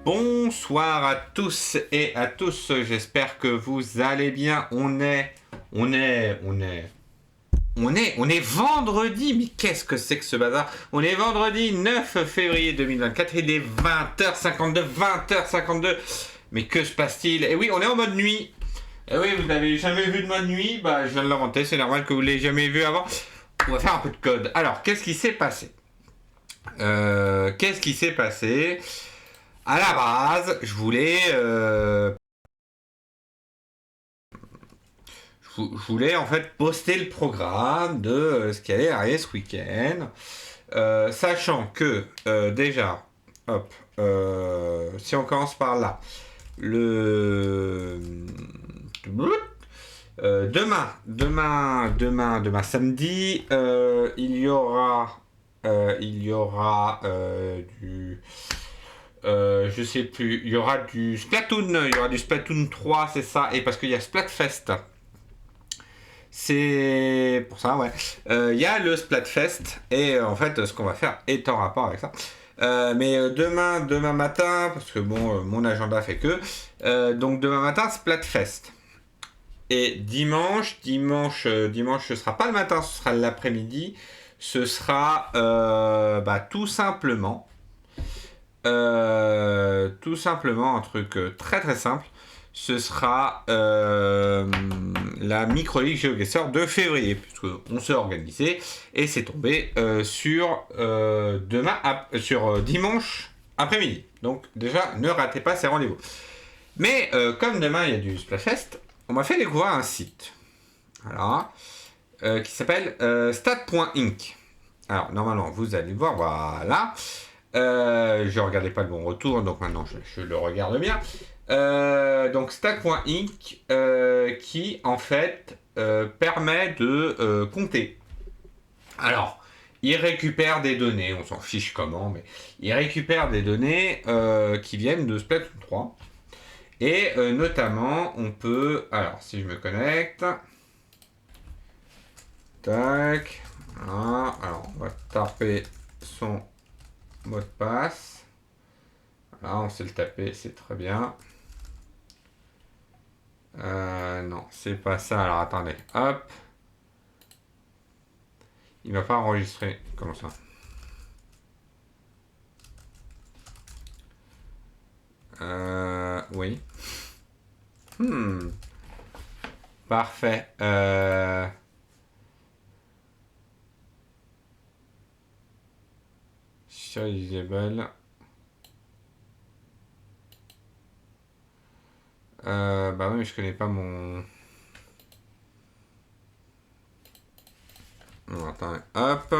Bonsoir à tous et à tous, j'espère que vous allez bien. On est vendredi, mais qu'est-ce que c'est que ce bazar? On est vendredi 9 février 2024, il est 20h52, 20h52. Mais que se passe-t-il? Et oui, on est en mode nuit. Et oui, vous n'avez jamais vu de mode nuit? Bah, je viens de l'inventer, c'est normal que vous ne l'ayez jamais vu avant. On va faire un peu de code. Alors, qu'est-ce qui s'est passé? Qu'est-ce qui s'est passé? À la base, je voulais en fait poster le programme de ce qui allait arriver ce week-end, sachant que déjà, hop, si on commence par là, le demain samedi, du je sais plus, il y aura du Splatoon 3, c'est ça, et parce qu'il y a Splatfest. C'est pour ça, ouais. Il y a le Splatfest, et en fait, ce qu'on va faire est en rapport avec ça. Mais demain matin, parce que bon, mon agenda fait que. Donc demain matin, Splatfest. Et dimanche, ce sera pas le matin, ce sera l'après-midi. Ce sera tout simplement un truc très très simple. Ce sera la micro-ligue GeoGuessr de février, puisqu'on s'est organisé et c'est tombé sur dimanche après-midi. Donc déjà, ne ratez pas ces rendez-vous. Mais comme demain il y a du Splatfest, on m'a fait découvrir un site, voilà, qui s'appelle stat.inc. Alors normalement, vous allez voir, voilà. Je regardais pas le bon retour, donc maintenant je le regarde bien. Donc Stack.inc qui en fait permet de compter. Alors, il récupère des données, on s'en fiche comment, mais il récupère des données qui viennent de Splatoon 3. Et notamment, on peut. Alors, si je me connecte. Tac. Voilà. Alors, on va taper son mot de passe. Là, on sait le taper, c'est très bien. Non, c'est pas ça. Alors attendez, hop. Il va pas enregistrer. Comment ça? Oui. Hmm. Parfait. Serializable. Bah oui, mais je connais pas mon. Non, attendez, hop.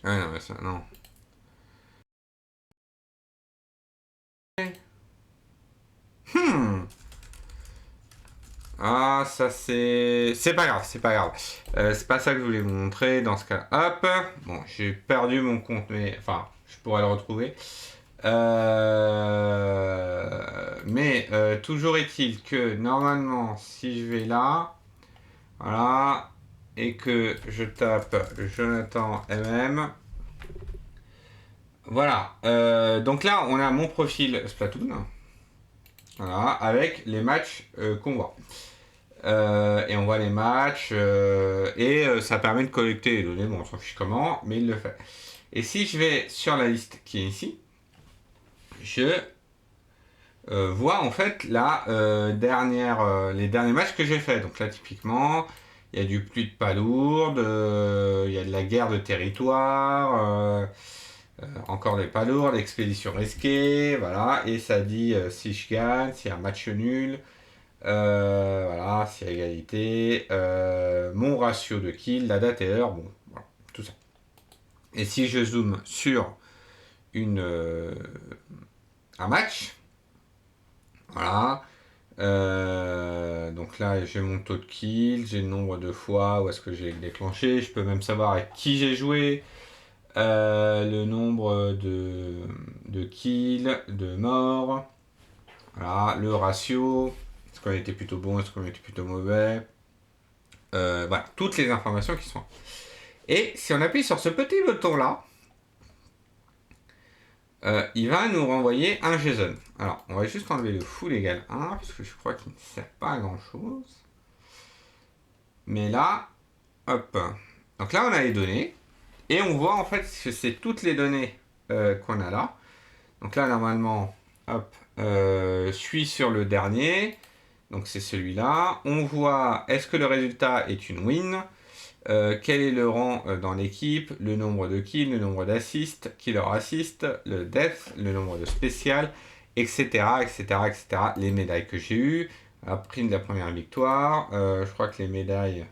Ah non, mais ça, non. Hmm. Ah, ça c'est. C'est pas grave, c'est pas grave. C'est pas ça que je voulais vous montrer dans ce cas. Hop. Bon, j'ai perdu mon compte, mais. Enfin, je pourrais le retrouver. Mais toujours est-il que normalement, si je vais là, voilà, et que je tape Jonathan MM, voilà. Donc là, on a mon profil Splatoon, voilà, avec les matchs qu'on voit. Et on voit les matchs, et ça permet de collecter les données. Bon, on s'en fiche comment, mais il le fait. Et si je vais sur la liste qui est ici, je vois en fait les derniers matchs que j'ai fait. Donc là, typiquement, il y a du plus de palourdes, il y a de la guerre de territoire, encore des palourdes, expédition risquée, voilà. Et ça dit si je gagne, s'il y a un match nul, voilà, s'il y a égalité, mon ratio de kill, la date et l'heure, bon, voilà, tout ça. Et si je zoome sur une, un match, voilà. Donc là, j'ai mon taux de kill, j'ai le nombre de fois où est-ce que j'ai déclenché. Je peux même savoir avec qui j'ai joué, le nombre de kills, de morts, voilà, le ratio. Est-ce qu'on était plutôt bon, est-ce qu'on était plutôt mauvais. voilà, toutes les informations qui sont. Et si on appuie sur ce petit bouton-là, il va nous renvoyer un JSON. Alors, on va juste enlever le full égal 1, parce que je crois qu'il ne sert pas à grand-chose. Mais là, hop. Donc là, on a les données. Et on voit en fait que c'est toutes les données qu'on a là. Donc là, normalement, hop, je suis sur le dernier. Donc c'est celui-là. On voit, est-ce que le résultat est une win? Quel est le rang dans l'équipe? Le nombre de kills, le nombre d'assists, qui leur assiste, le death, le nombre de spécial, etc., etc., etc. Les médailles que j'ai eues. Prime de la première victoire. Je crois que les médailles...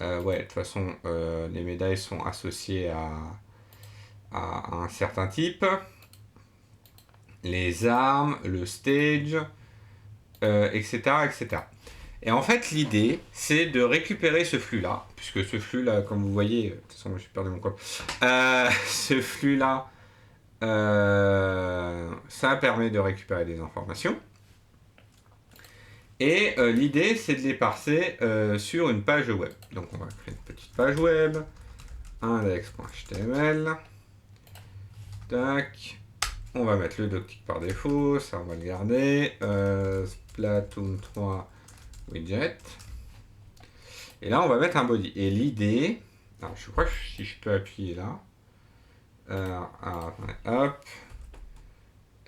ouais, de toute façon, les médailles sont associées à un certain type. Les armes, le stage, etc., etc. Et en fait, l'idée, c'est de récupérer ce flux-là, puisque ce flux-là, comme vous voyez, de toute façon, j'ai perdu mon code, ce flux-là, ça permet de récupérer des informations. Et l'idée, c'est de les parser sur une page web. Donc, on va créer une petite page web, index.html, tac, on va mettre le doctic par défaut, ça on va le garder, Splatoon 3 widget. Et là, on va mettre un body. Et l'idée, alors je crois que si je peux appuyer là, attendez, hop,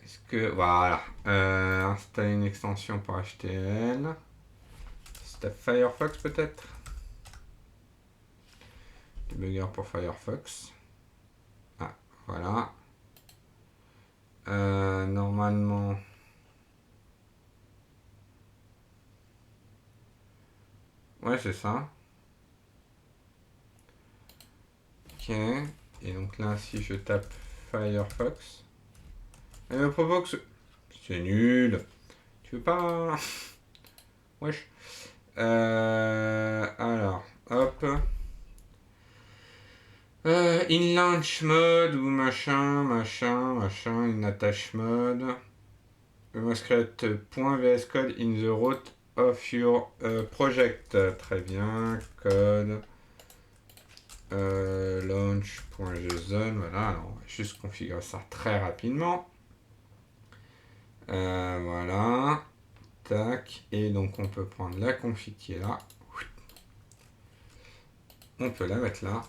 est-ce que, voilà, installer une extension pour HTML, c'est Firefox peut-être, debugger pour Firefox, ah, voilà, normalement, ouais, c'est ça. Ok. Et donc là, si je tape Firefox, elle me provoque ce... C'est nul. Tu veux pas... Wesh. Alors, hop. In launch mode ou machin, in attach mode. We must create .vs code in the root of your project. Très bien, code. Launch.json, voilà, alors on va juste configurer ça très rapidement. Voilà, tac, et donc on peut prendre la config qui est là, on peut la mettre là,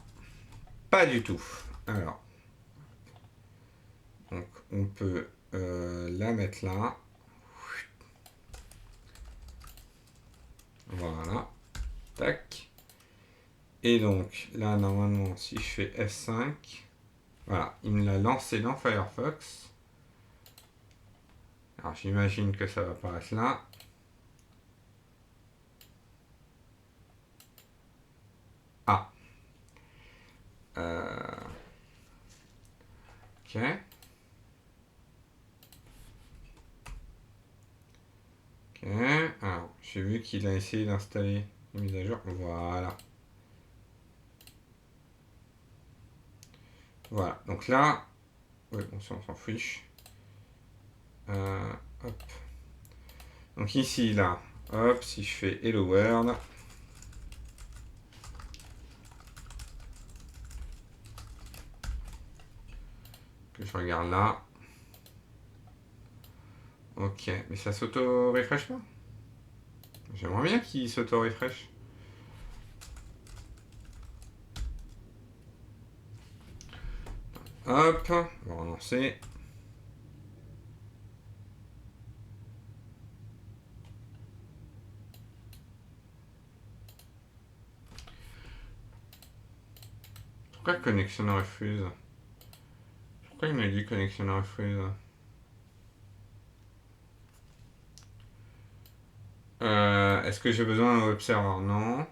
pas du tout. Alors, donc on peut la mettre là, voilà, tac. Et donc là, normalement, si je fais F5, voilà, il me l'a lancé dans Firefox. Alors j'imagine que ça va apparaître là. Ah. Ok. Ok. Alors, j'ai vu qu'il a essayé d'installer une mise à jour. Voilà. Voilà, donc là, oui, bon, ça on s'en fiche. Hop. Donc ici, là, hop, si je fais Hello World, que je regarde là. Ok, mais ça s'auto-refresh pas? J'aimerais bien qu'il s'auto-refresh. Hop, on va relancer. Pourquoi connexion refuse? Pourquoi il me dit connexion refuse? Est-ce que j'ai besoin d'un web server? Non.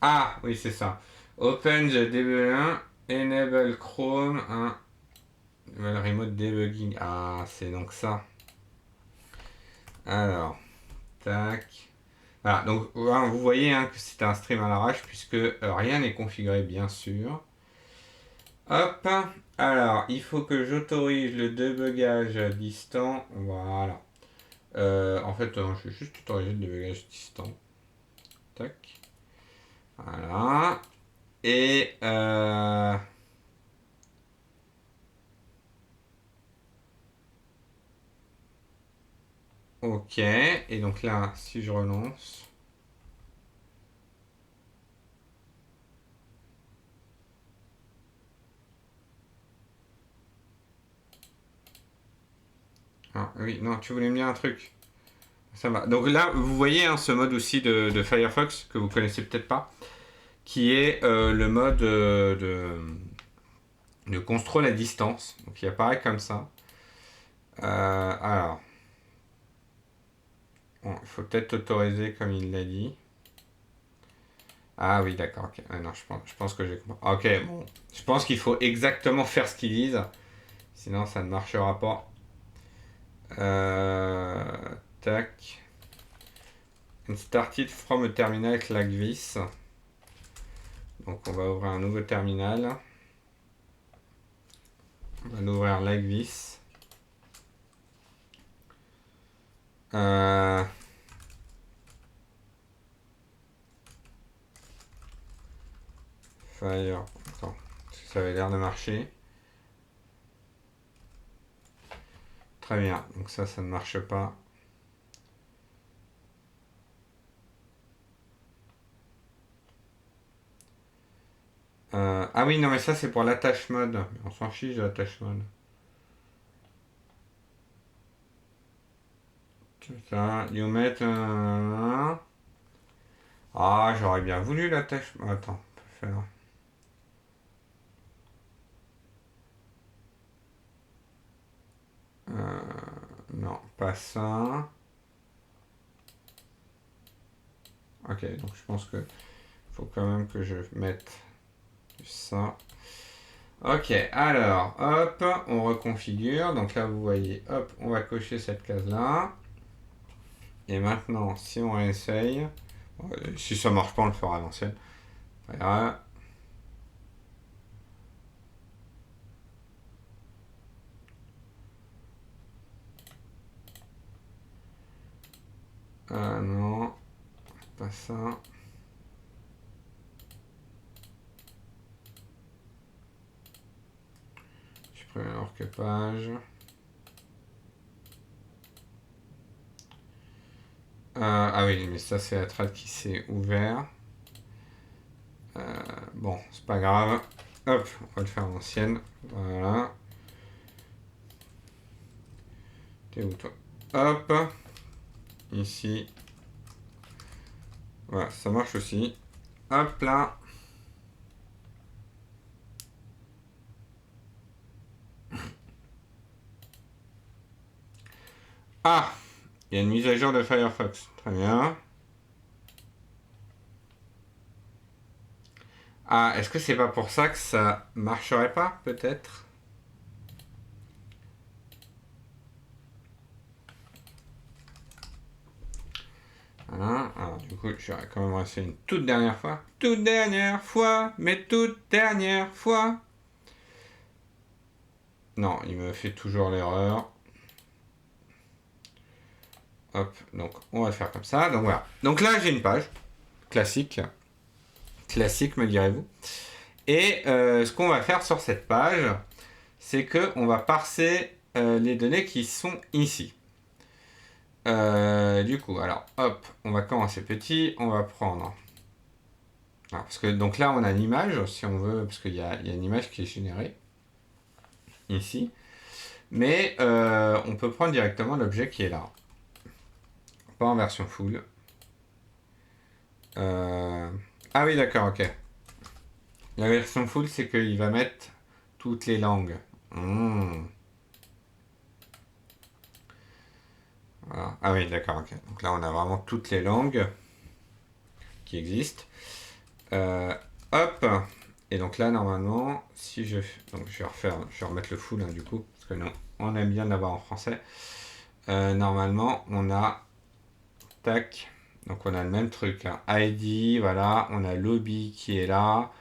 Ah, oui, c'est ça. Open the DB1, enable Chrome, remote debugging. Ah, c'est donc ça. Alors, tac. Voilà, donc vous voyez hein, que c'est un stream à l'arrache puisque rien n'est configuré, bien sûr. Hop. Alors, il faut que j'autorise le débugage distant. Voilà. En fait, je vais juste autoriser le débugage distant. Tac. Voilà. Et ok. Et donc là, si je relance. Ah, oui, non, tu voulais me dire un truc. Ça va. Donc là, vous voyez hein, ce mode aussi de Firefox que vous connaissez peut-être pas, qui est le mode de contrôle à distance. Donc il apparaît comme ça. Alors, bon, il faut peut-être autoriser comme il l'a dit. Ah oui, d'accord. Ok. Ah, non, je pense que j'ai compris. Ok, bon. Je pense qu'il faut exactement faire ce qu'ils disent. Sinon, ça ne marchera pas. Tac. And started from a terminal like this. Donc on va ouvrir un nouveau terminal. On va l'ouvrir like this. Fire. Attends, ça avait l'air de marcher. Très bien, donc ça ne marche pas. Ah oui, non mais ça c'est pour l'attache mode. On s'en fiche de l'attache mode. Ça, you met Ah, j'aurais bien voulu l'attache. Attends, on peut faire. Non, pas ça. Ok, donc je pense que faut quand même que je mette ça. Ok, alors, hop, on reconfigure. Donc là, vous voyez, hop, on va cocher cette case-là. Et maintenant, si on réessaye, si ça marche pas, on le fera à l'ancienne. Voilà. Non, pas ça. Supprimer l'orque-page. Ah oui, mais ça, c'est la thread qui s'est ouvert. Bon, c'est pas grave. Hop, on va le faire à l'ancienne. Voilà. T'es où toi? Hop. Ici. Voilà, ça marche aussi. Hop là. Ah, il y a une mise à jour de Firefox. Très bien. Ah, est-ce que c'est pas pour ça que ça marcherait pas, peut-être? Voilà. Alors, du coup, je vais quand même essayer une toute dernière fois. Toute dernière fois, mais toute dernière fois. Non, il me fait toujours l'erreur. Hop, donc on va le faire comme ça. Donc voilà. Donc là, j'ai une page classique. Classique, me direz-vous. Et ce qu'on va faire sur cette page, c'est qu'on va parser les données qui sont ici. Du coup, alors, hop, on va commencer petit. On va prendre... Alors, parce que donc là, on a l'image, si on veut, parce qu'il y a une image qui est générée ici. Mais on peut prendre directement l'objet qui est là. Pas en version full. Ah oui, d'accord, ok. La version full, c'est qu'il va mettre toutes les langues. Voilà. Ah oui, d'accord, ok. Donc là, on a vraiment toutes les langues qui existent. Hop. Et donc là, normalement, si je... Donc je vais remettre le full, hein, du coup, parce que non, on aime bien l'avoir en français. Normalement, on a... Tac. Donc on a le même truc. Hein. ID, voilà. On a lobby qui est là.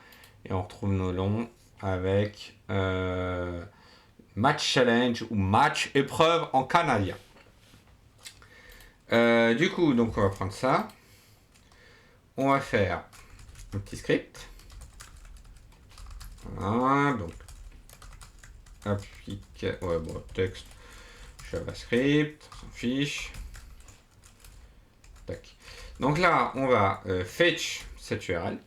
Et on retrouve nos longs. avec match challenge ou match épreuve en canadien. Du coup, donc on va prendre ça. On va faire un petit script. Voilà, donc applique, ouais, bon, texte, JavaScript, on s'en fiche. Tac. Donc là, on va fetch cette URL.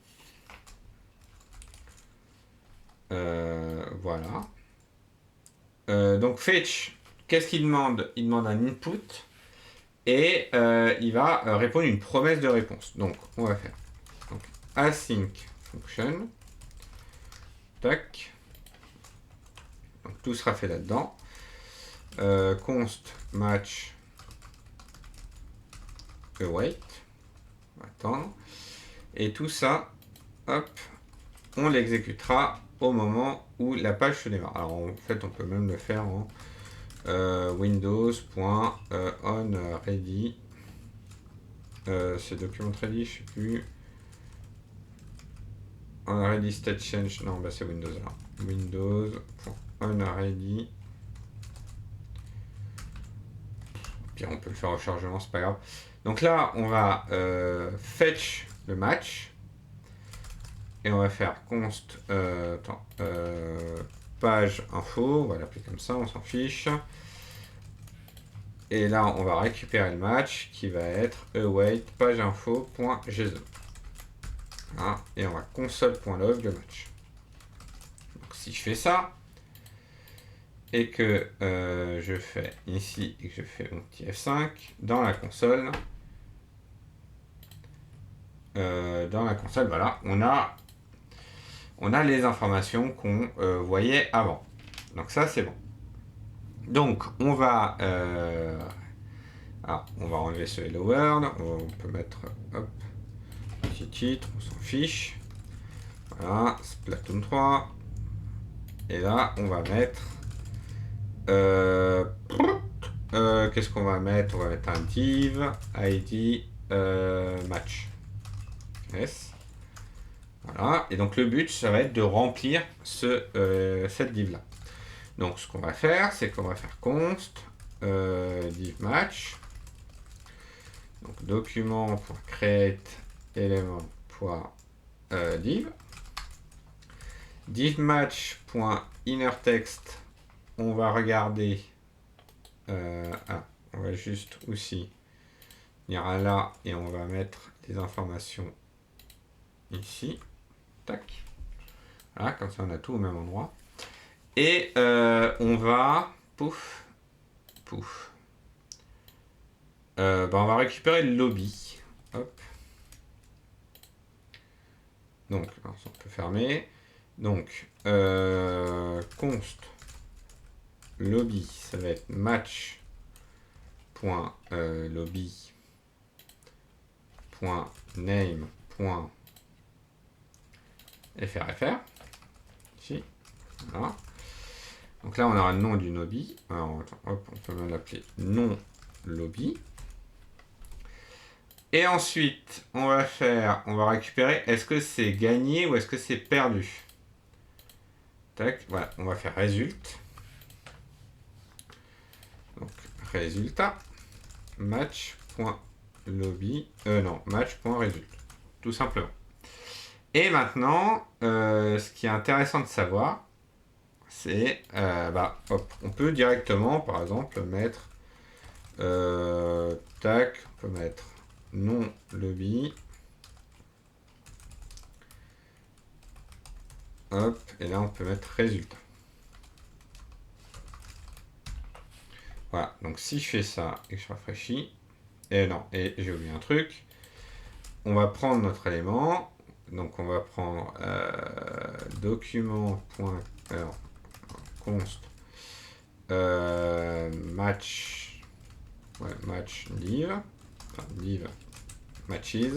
Voilà. Donc fetch, qu'est-ce qu'il demande? Il demande un input et il va répondre une promesse de réponse. Donc on va faire donc, async function. Tac. Donc tout sera fait là-dedans. Const match await. On va attendre. Et tout ça, hop, on l'exécutera au moment où la page se démarre. Alors en fait, on peut même le faire en windows.onReady. C'est document ready, je sais plus. OnReady state change, non, bah c'est Windows là. Windows.onReady. Puis on peut le faire au chargement, c'est pas grave. Donc là, on va fetch le match. Et on va faire const page info, on va l'appeler comme ça, on s'en fiche. Et là, on va récupérer le match qui va être await page info.json. Voilà. Et on va console.log le match. Donc si je fais ça, et que je fais ici, et que je fais mon petit F5, dans la console, voilà, on a les informations qu'on voyait avant. Donc ça, c'est bon. Donc, on va enlever ce Hello World. On peut mettre, hop, petit titre, on s'en fiche. Voilà, Splatoon 3. Et là, on va mettre... qu'est-ce qu'on va mettre? On va mettre un div id match. Yes. Voilà, et donc le but, ça va être de remplir cette div-là. Donc ce qu'on va faire, c'est qu'on va faire const div match. Donc document.create element.div. Div match.innerText, on va regarder. On va juste aussi venir à là et on va mettre des informations ici. Tac. Voilà, comme ça on a tout au même endroit. Et on va... Pouf. Pouf. On va récupérer le lobby. Hop. Donc, on peut fermer. Donc, const lobby, ça va être match.lobby.name.frfr. Ici. Voilà. Donc là, on aura le nom du lobby. Alors, hop, on peut même l'appeler nom lobby. Et ensuite, on va récupérer, est-ce que c'est gagné ou est-ce que c'est perdu? Tac, voilà, on va faire résulte. Donc, résultat, match.lobby, match.result, tout simplement. Et maintenant, ce qui est intéressant de savoir, c'est, on peut directement, par exemple, mettre, tac, on peut mettre non lobby, hop, et là on peut mettre résultat. Voilà, donc si je fais ça et que je rafraîchis, et non, et j'ai oublié un truc, on va prendre notre élément, donc on va prendre document.const match, ouais, match div, div matches,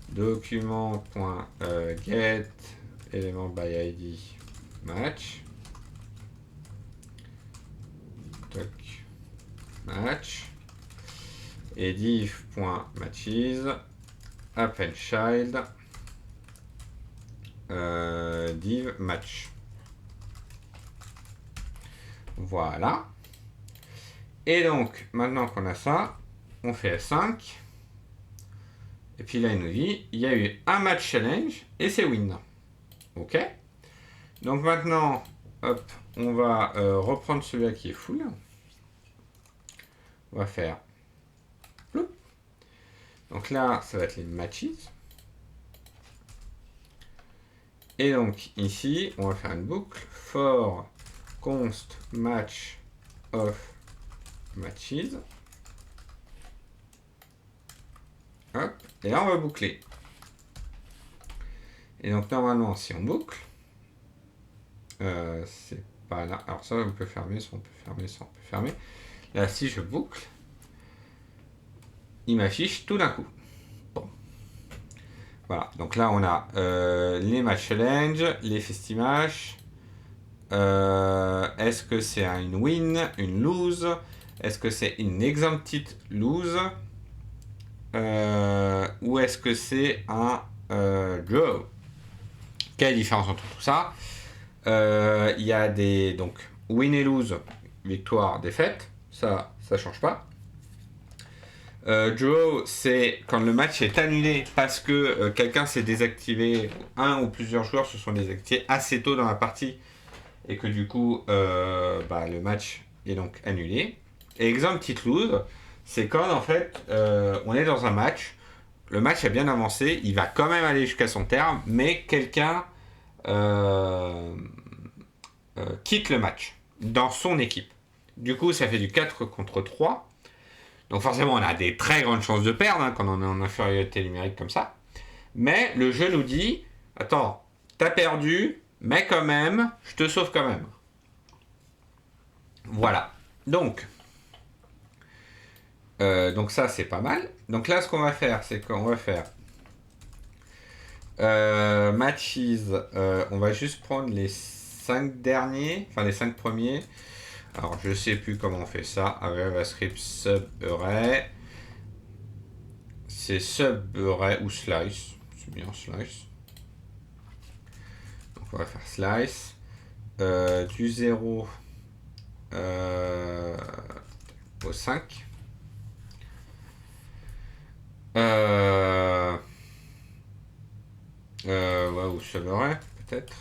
document.get element by id match, toc, match, et div.matches append child div match. Voilà. Et donc, maintenant qu'on a ça, on fait F5. Et puis là, il nous dit, il y a eu un match challenge et c'est win. OK. Donc maintenant, hop, on va reprendre celui-là qui est full. On va faire ploup. Donc là, ça va être les matches. Et donc ici, on va faire une boucle for const match of matches. Hop, et là on va boucler. Et donc normalement, si on boucle, c'est pas là. Alors ça, on peut fermer, ça on peut fermer, ça on peut fermer. Là, si je boucle, il m'affiche tout d'un coup. Bon. Voilà, donc là on a les match challenge, les festimash. Est-ce que c'est une win, une lose? Est-ce que c'est une exempted lose? Ou est-ce que c'est un draw? Quelle différence entre tout ça? Il y a des donc win et lose, victoire, défaite, ça change pas. Draw, c'est quand le match est annulé parce que quelqu'un s'est désactivé, un ou plusieurs joueurs se sont désactivés assez tôt dans la partie et que du coup le match est donc annulé. Et exemple petite lose, c'est quand en fait on est dans un match, le match a bien avancé, il va quand même aller jusqu'à son terme, mais quelqu'un quitte le match dans son équipe. Du coup, ça fait du 4 contre 3. Donc forcément, on a des très grandes chances de perdre quand on est en infériorité numérique comme ça. Mais le jeu nous dit, attends, t'as perdu, mais quand même, je te sauve quand même. Voilà. Donc ça, c'est pas mal. Donc là, ce qu'on va faire, c'est qu'on va faire matches. On va juste prendre les 5 derniers, enfin les 5 premiers. Alors, je sais plus comment on fait ça. Avec JavaScript sub array. C'est sub array ou slice. C'est bien slice. Donc, on va faire slice. Du 0 au 5. Ouais, ou sub array, peut-être.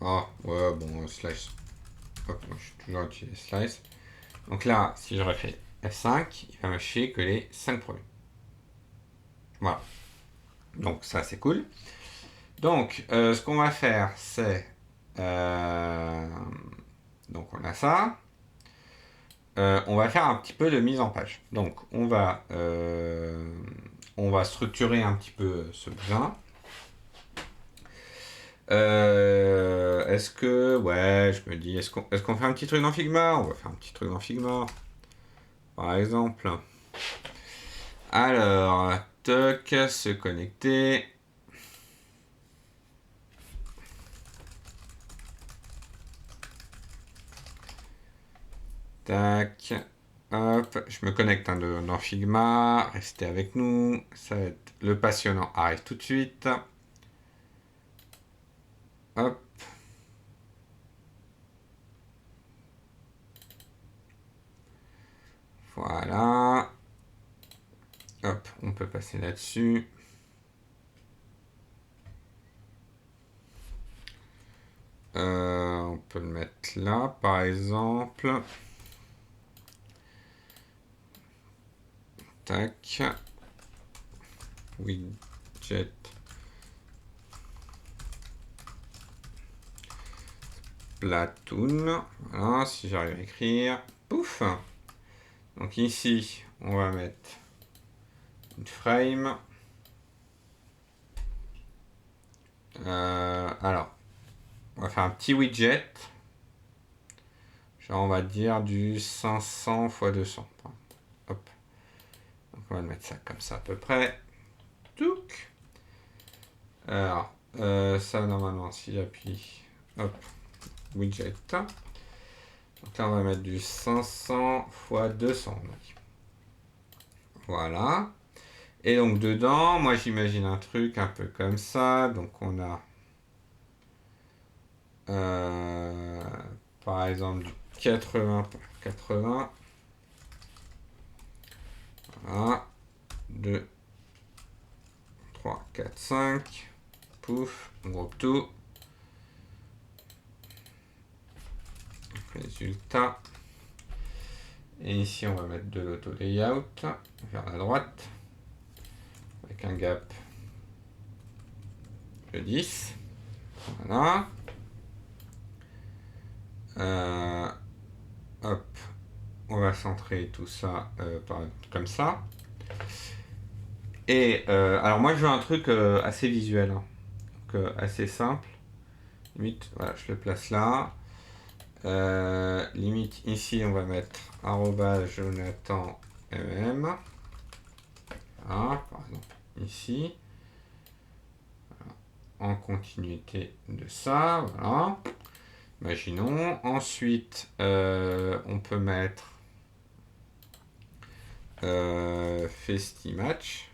Ah, ouais, bon, slice. Hop, moi, je suis toujours utilisé slice. Donc là, si j'aurais fait F5, il va m'afficher que les 5 premiers. Voilà. Donc ça, c'est cool. Donc, ce qu'on va faire, c'est... donc on a ça. On va faire un petit peu de mise en page. Donc, on va structurer un petit peu ce besoin. Est-ce que... Ouais, je me dis, est-ce qu'on fait un petit truc dans Figma? On va faire un petit truc dans Figma. Par exemple. Alors, toc, se connecter. Tac. Hop, je me connecte dans Figma. Restez avec nous. Ça va être le passionnant arrive tout de suite. Hop. Voilà. Hop, on peut passer là-dessus. On peut le mettre là, par exemple. Tac. Widget. Platoon. Voilà, si j'arrive à écrire. Pouf. Donc ici, on va mettre une frame. Alors, on va faire un petit widget. Genre, on va dire du 500 x 200. Hop. Donc, on va mettre ça comme ça à peu près. Touc. Alors, ça, normalement, si j'appuie, hop, widget. Donc là, on va mettre du 500 x 200. Voilà. Et donc dedans, moi j'imagine un truc un peu comme ça. Donc on a euh, par exemple du 80 par 80. Voilà. 2, 3, 4, 5. Pouf, on groupe tout. Résultat. Et ici on va mettre de l'auto layout vers la droite. Avec un gap de 10. Voilà. Hop, on va centrer tout ça comme ça. Et alors moi je veux un truc assez visuel, hein. Donc assez simple. Limite, voilà, je le place là. Limite ici on va mettre @jonathan mm. Voilà, par exemple ici. Voilà, en continuité de ça, voilà. Imaginons. Ensuite, on peut mettre Festimatch.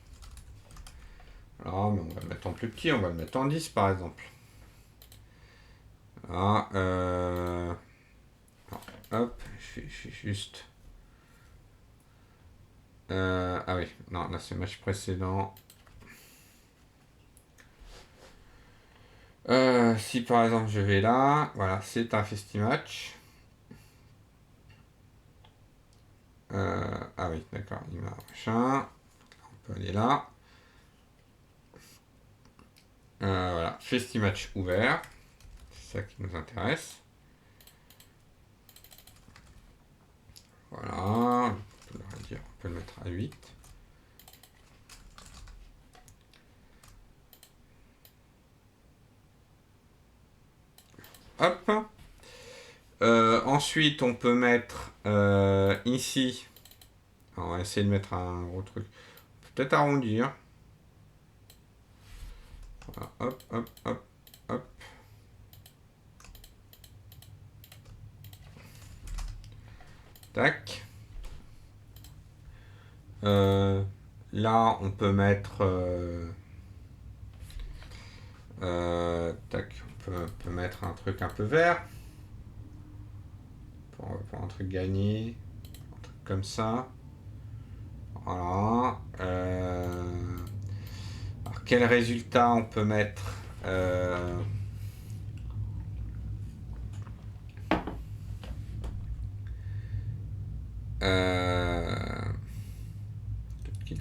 Alors, mais on va le mettre en plus petit, on va le mettre en 10 par exemple. Voilà, hop, je fais juste. Ah oui, non, là c'est le match précédent. Si par exemple je vais là, voilà, c'est un Festimatch. Ah oui, d'accord, il m'a machin. On peut aller là. Voilà, Festimatch ouvert. C'est ça qui nous intéresse. Voilà, on peut le mettre à 8. Hop. Ensuite, on peut mettre ici. Alors, on va essayer de mettre un gros truc. Peut-être arrondir. Voilà, hop, hop, hop, hop. Tac. Là, on peut mettre. Tac, on peut mettre un truc un peu vert. Pour un truc gagné. Un truc comme ça. Voilà. Alors, quel résultat on peut mettre euh,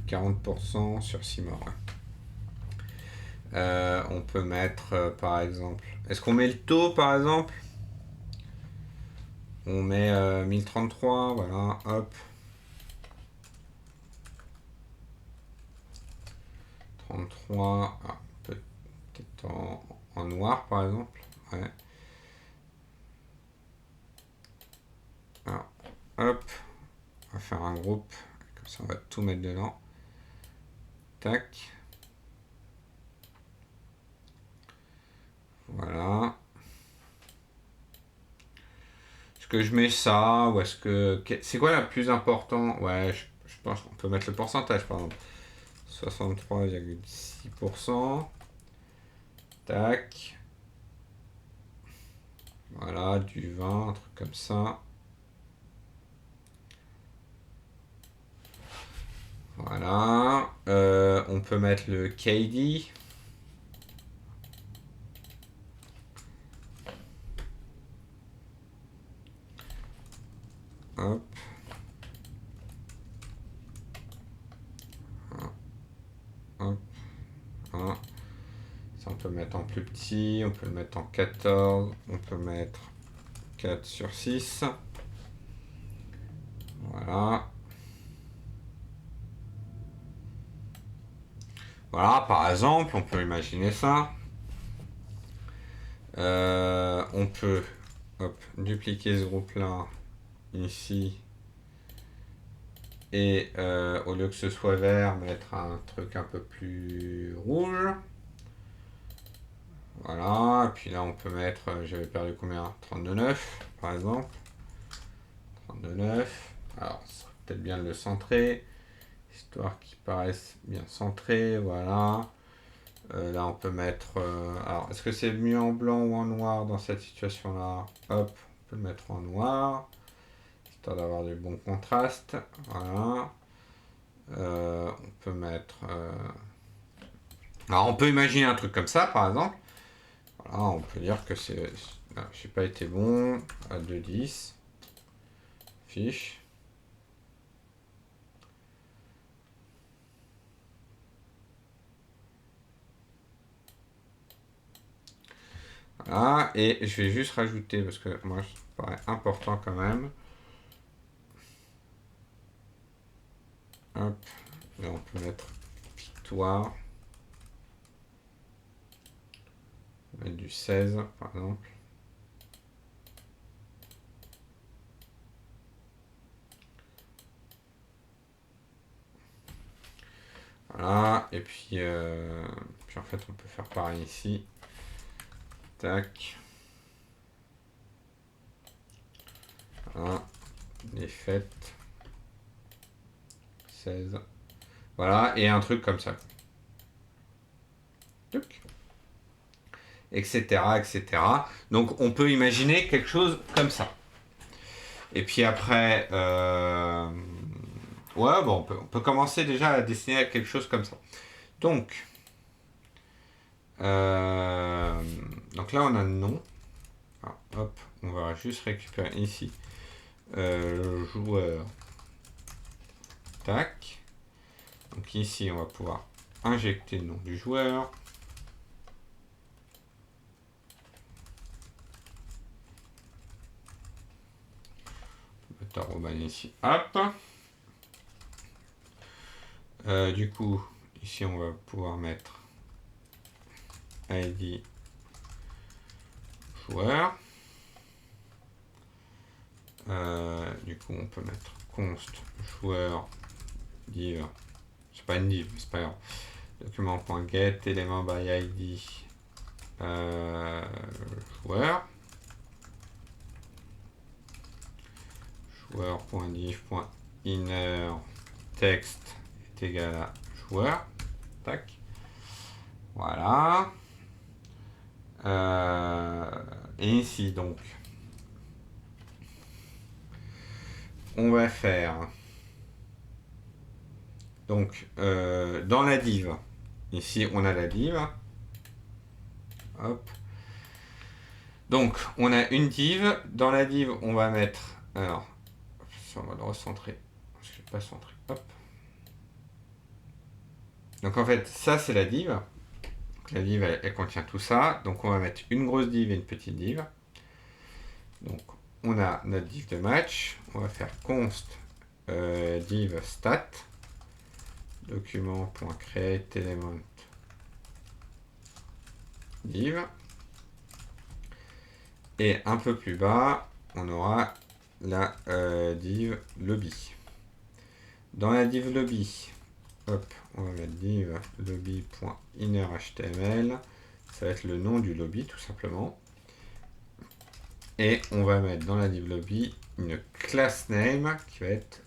40% sur 6 morts. Ouais. On peut mettre par exemple. Est-ce qu'on met le taux par exemple? On met 1033, voilà, hop. 33, ah, peut-être en noir par exemple. Ouais. Alors, hop, on va faire un groupe, comme ça on va tout mettre dedans. Tac. Voilà. Est-ce que je mets ça ou est-ce que... C'est quoi la plus important? Ouais, je pense qu'on peut mettre le pourcentage par exemple. 63,6%. Tac. Voilà, du 20, un truc comme ça. Voilà. On peut mettre le KD. Hop. Hop. Voilà. Ça, on peut le mettre en plus petit. On peut le mettre en 14. On peut mettre 4 sur 6. Voilà. Voilà, par exemple, on peut imaginer ça. On peut dupliquer ce groupe-là ici. Et au lieu que ce soit vert, mettre un truc un peu plus rouge. Voilà, et puis là on peut mettre, j'avais perdu combien? 32,9 par exemple. 32,9. Alors, ça serait peut-être bien de le centrer. histoire qu'ils paraissent bien centrés, voilà. Là, on peut mettre... alors, est-ce que c'est mieux en blanc ou en noir dans cette situation-là? Hop, on peut le mettre en noir, histoire d'avoir du bon contraste, voilà. On peut mettre... alors, on peut imaginer un truc comme ça, par exemple. Voilà, on peut dire que c'est... j'ai pas été bon, à 2,10. Fiche. Voilà, et je vais juste rajouter, parce que moi, ça me paraît important quand même. Hop, là on peut mettre victoire. On va mettre du 16 par exemple. Voilà, et puis en fait on peut faire pareil ici. Tac. Voilà, les fêtes. 16. Voilà, et un truc comme ça. Tuc. Etc, etc. Donc on peut imaginer quelque chose comme ça. Et puis après, ouais, bon, on peut commencer déjà à dessiner quelque chose comme ça. Donc, donc là on a le nom. Ah, hop, on va juste récupérer ici le joueur. Tac. Donc ici on va pouvoir injecter le nom du joueur. On peut mettre ici. Hop. Du coup, ici on va pouvoir mettre ID joueur. Du coup, on peut mettre const joueur div. C'est pas une div, mais c'est pas grave. Document.get élément by ID joueur. Joueur.div.inner texte est égal à joueur. Tac. Voilà. Et ici, donc, on va faire donc dans la div. Ici, on a la div. Hop. Donc, on a une div. Dans la div, on va mettre. Alors, on va le recentrer. Je ne suis pas centré. Hop. Donc, en fait, ça, c'est la div. Donc, la div, elle contient tout ça. Donc, on va mettre une grosse div et une petite div. Donc, on a notre div de match. On va faire const div stat. Document.create element div. Et un peu plus bas, on aura la div lobby. Dans la div lobby, hop, on va mettre div lobby.innerhtml. Ça va être le nom du lobby tout simplement. Et on va mettre dans la div lobby une class name qui va être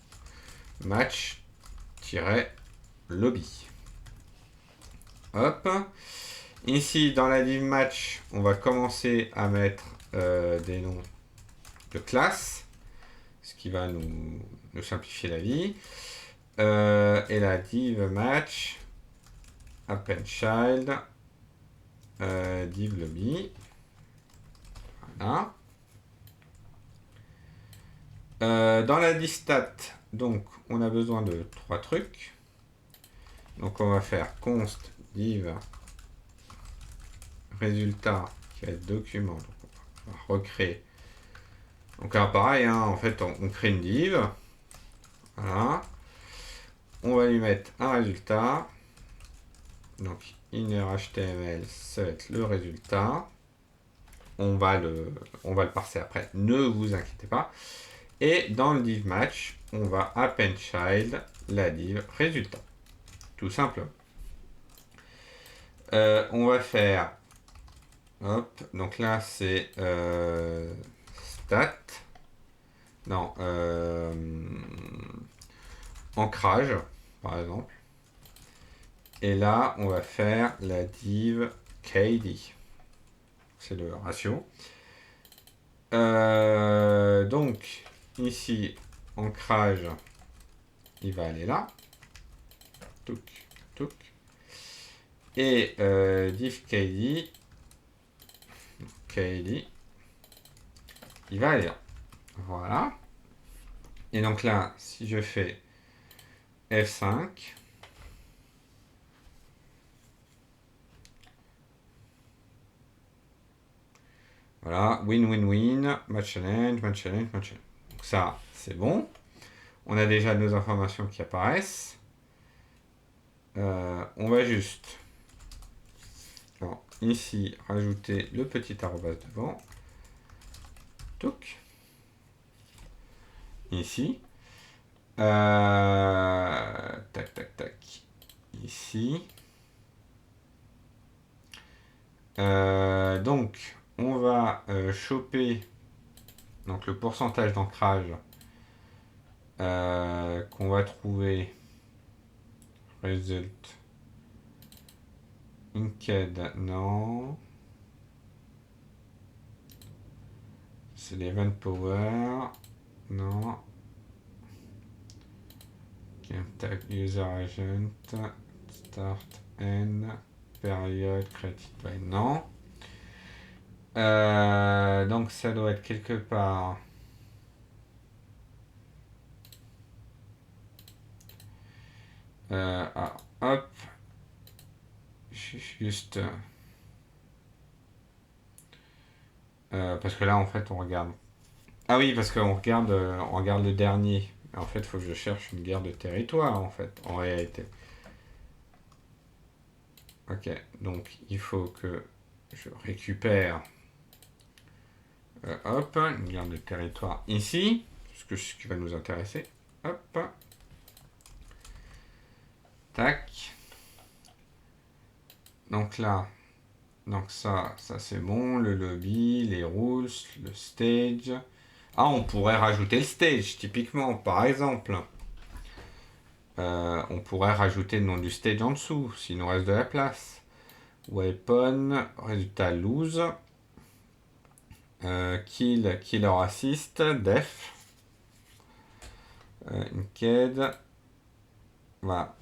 match-lobby. Hop. Ici, dans la div match, on va commencer à mettre des noms de classe, ce qui va nous simplifier la vie. Et la div match, append child, div lobby. Voilà. Dans la div stat, donc, on a besoin de 3 trucs. Donc, on va faire const div résultat qui va être document. Donc, on va recréer. Donc, là, pareil, hein, en fait, on crée une div. Voilà. On va lui mettre un résultat. Donc, inner HTML, ça va être le résultat. On va le parser après, ne vous inquiétez pas. Et dans le div match, on va append child la div résultat. Tout simplement. On va faire, hop, donc là c'est stat, non, ancrage, par exemple. Et là, on va faire la div KD. C'est le ratio. Donc, ici, ancrage, il va aller là. Touc, touc. Et div KD, il va aller là. Voilà. Et donc là, si je fais F5, voilà, win, win, win, match challenge, match challenge, match challenge. Donc ça, c'est bon. On a déjà nos informations qui apparaissent. On va juste, alors, ici, rajouter le petit arrobas devant. Touc. Ici. Tac, tac, tac. Ici. Donc, on va choper donc, le pourcentage d'ancrage qu'on va trouver. Result. Inked, non. C'est l'event power. Non. Tag user agent. Start n. Période created by. Non. Donc ça doit être quelque part. Hop. Juste. Parce que là en fait on regarde. Ah oui, parce qu'on regarde, on regarde le dernier. En fait, il faut que je cherche une guerre de territoire en fait, en réalité. Ok, donc il faut que je récupère hop, une guerre de territoire ici, c'est ce qui va nous intéresser. Hop. Tac. Donc là, donc ça c'est bon, le lobby, les rules, le stage. Ah, on pourrait rajouter le stage, typiquement, par exemple. On pourrait rajouter le nom du stage en dessous, s'il nous reste de la place. Weapon, résultat lose. Kill, killer assist, def. Inked. Voilà.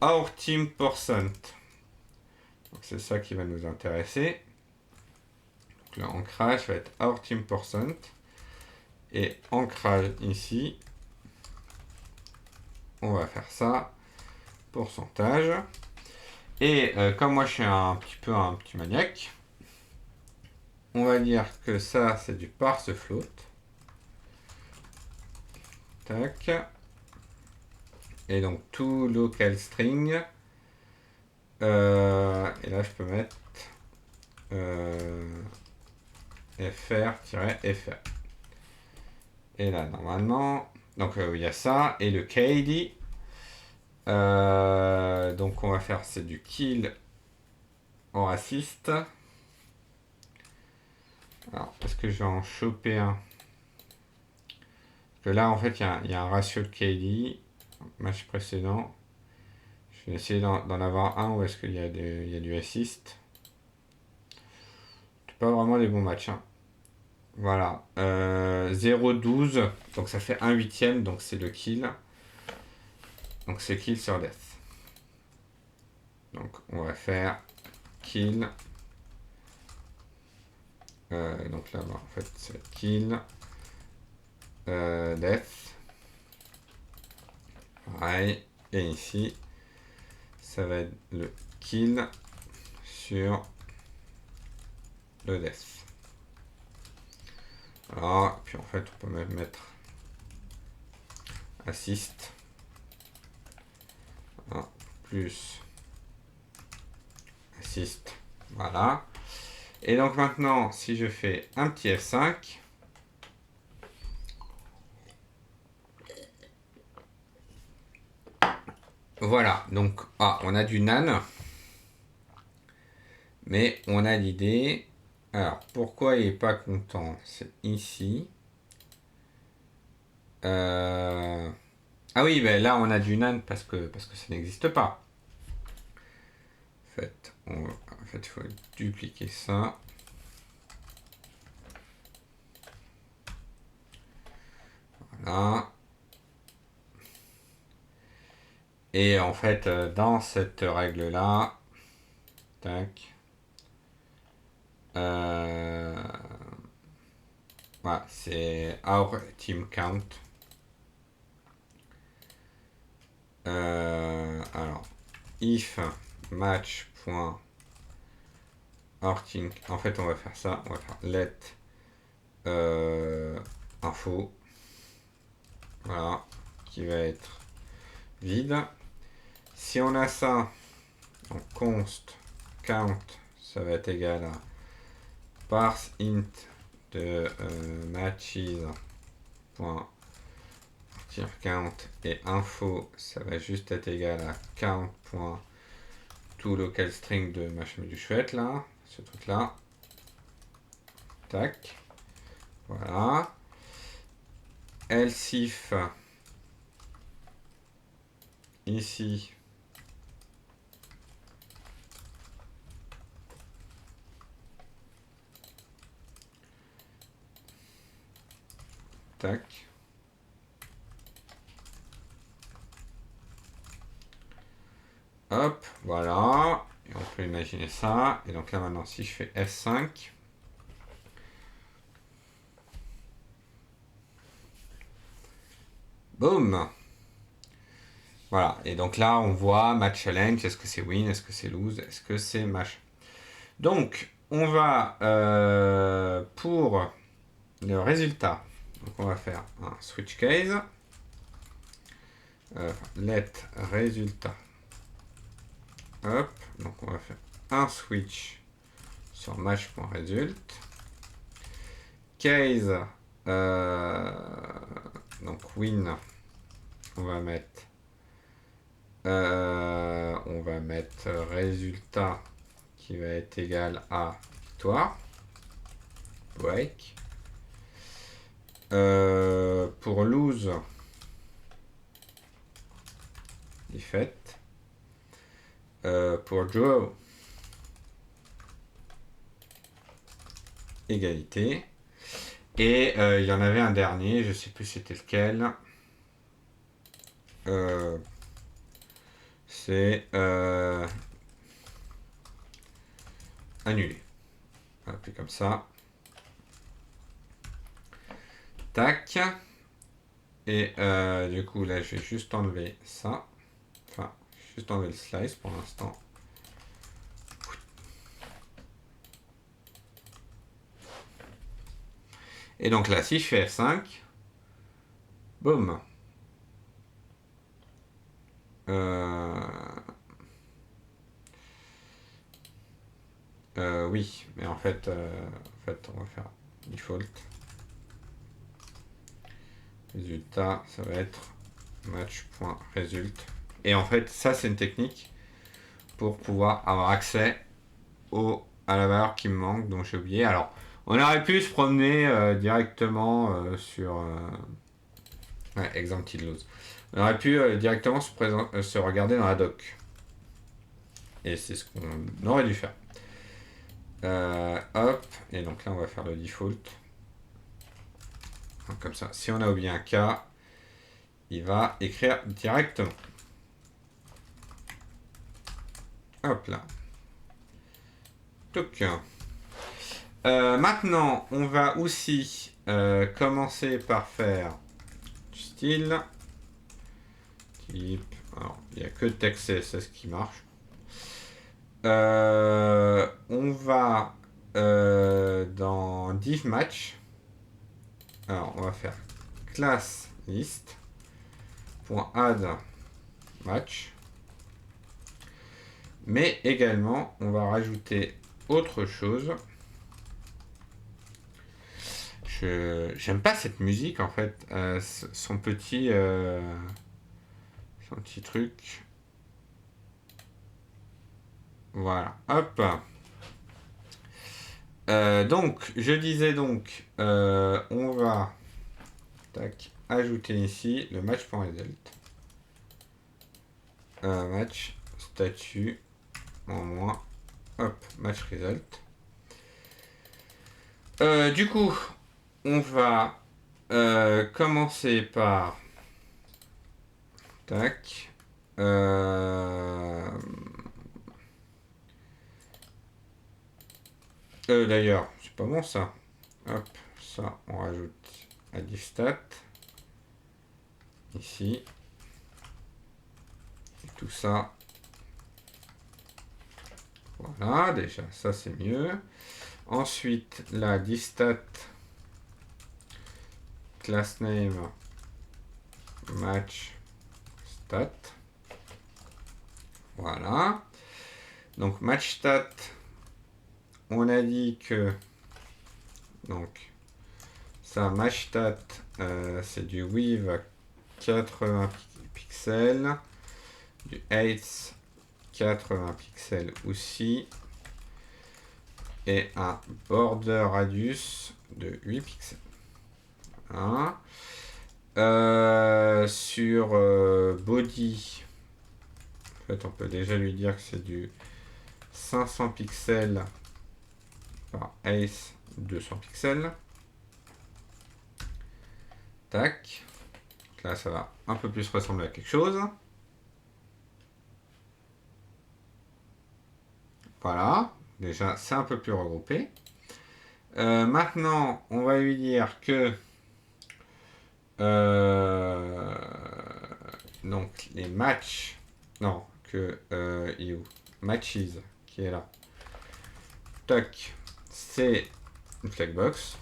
Our team percent. C'est ça qui va nous intéresser. Donc l'ancrage va être our team percent. Et ancrage ici, on va faire ça, pourcentage. Et comme moi je suis un petit maniaque, on va dire que ça c'est du parse float. Tac. Et donc tout local string. Et là je peux mettre fr-fr. Et là normalement, donc il y a ça et le KD. Donc on va faire c'est du kill en assist. Alors est-ce que je vais en choper un? Parce que là en fait il y a un ratio de KD. Match précédent. Je vais essayer d'en avoir un où est-ce qu'il y a du assist. C'est pas vraiment des bons matchs. Hein. Voilà. 0,12. Donc ça fait 1/8. Donc c'est le kill. Donc c'est kill sur death. Donc on va faire kill. Donc là en fait c'est kill. Death. Pareil. Et ici ça va être le kill sur le death. Voilà. Puis en fait on peut même mettre assist. Voilà. Plus assist. Voilà. Et donc maintenant, si je fais un petit F5, voilà. Donc, on a du nan, mais on a l'idée. Alors, pourquoi il n'est pas content? C'est ici. Ah oui, ben là on a du NaN parce que ça n'existe pas. En fait, il faut dupliquer ça. Voilà. Et en fait, dans cette règle-là, tac, voilà, c'est our team count. Alors, if match.our team, en fait, on va faire ça, on va faire let info, voilà, qui va être vide. Si on a ça en const count, ça va être égal à parse int de matches point count et info, ça va juste être égal à count point to local string de machin du chouette là, ce truc là. Tac. Voilà. Else if ici tac. Hop, voilà. Et on peut imaginer ça. Et donc là maintenant, si je fais F5, boum. Voilà. Et donc là, on voit match challenge. Est-ce que c'est win? Est-ce que c'est lose? Est-ce que c'est match? Donc, on va pour le résultat. Donc, on va faire un switch case. Let résultat. Hop. Donc, on va faire un switch sur match.result. Case, donc win, on va mettre résultat qui va être égal à victoire. Break. Pour lose, défaite. Pour draw, égalité. Et il y en avait un dernier, je sais plus c'était lequel. C'est annulé. Voilà, puis comme ça. Tac. Et du coup, là, je vais juste enlever ça. Enfin, juste enlever le slice pour l'instant. Et donc là, si je fais F5, boum. Oui, mais en fait, on va faire default. Résultat, ça va être match.result. Et en fait, ça, c'est une technique pour pouvoir avoir accès à la valeur qui me manque, dont j'ai oublié. Alors, on aurait pu se promener directement sur... ouais, exemple Tidlose. On aurait pu directement se regarder dans la doc. Et c'est ce qu'on aurait dû faire. Hop, et donc là on va faire le default. Donc, comme ça, si on a oublié un cas, il va écrire directement. Hop là. Donc, maintenant, on va aussi commencer par faire du style. Type. Alors, il n'y a que texte CSS qui marche. On va dans div match. Alors, on va faire class list .add match. Mais également, on va rajouter autre chose. J'aime pas cette musique en fait. Son petit truc. Voilà. Hop. Donc, je disais on va ajouter ici le match.result. match statut en moins. Hop, match result. Du coup, on va commencer par tac. D'ailleurs, c'est pas bon ça. Hop, ça, on rajoute à distat. Ici. Et tout ça. Voilà, déjà, ça c'est mieux. Ensuite, la distat class name match stat. Voilà. Donc match stat, on a dit que donc ça match stat c'est du width 80 pixels, du height 80 pixels aussi, et un border radius de 8 pixels. Hein. Sur body, en fait on peut déjà lui dire que c'est du 500 pixels par ace 200 pixels. Tac. Donc là ça va un peu plus ressembler à quelque chose. Voilà, déjà c'est un peu plus regroupé. Maintenant on va lui dire que donc les matchs, non, que il est où, matches qui est là, tac, c'est une flexbox,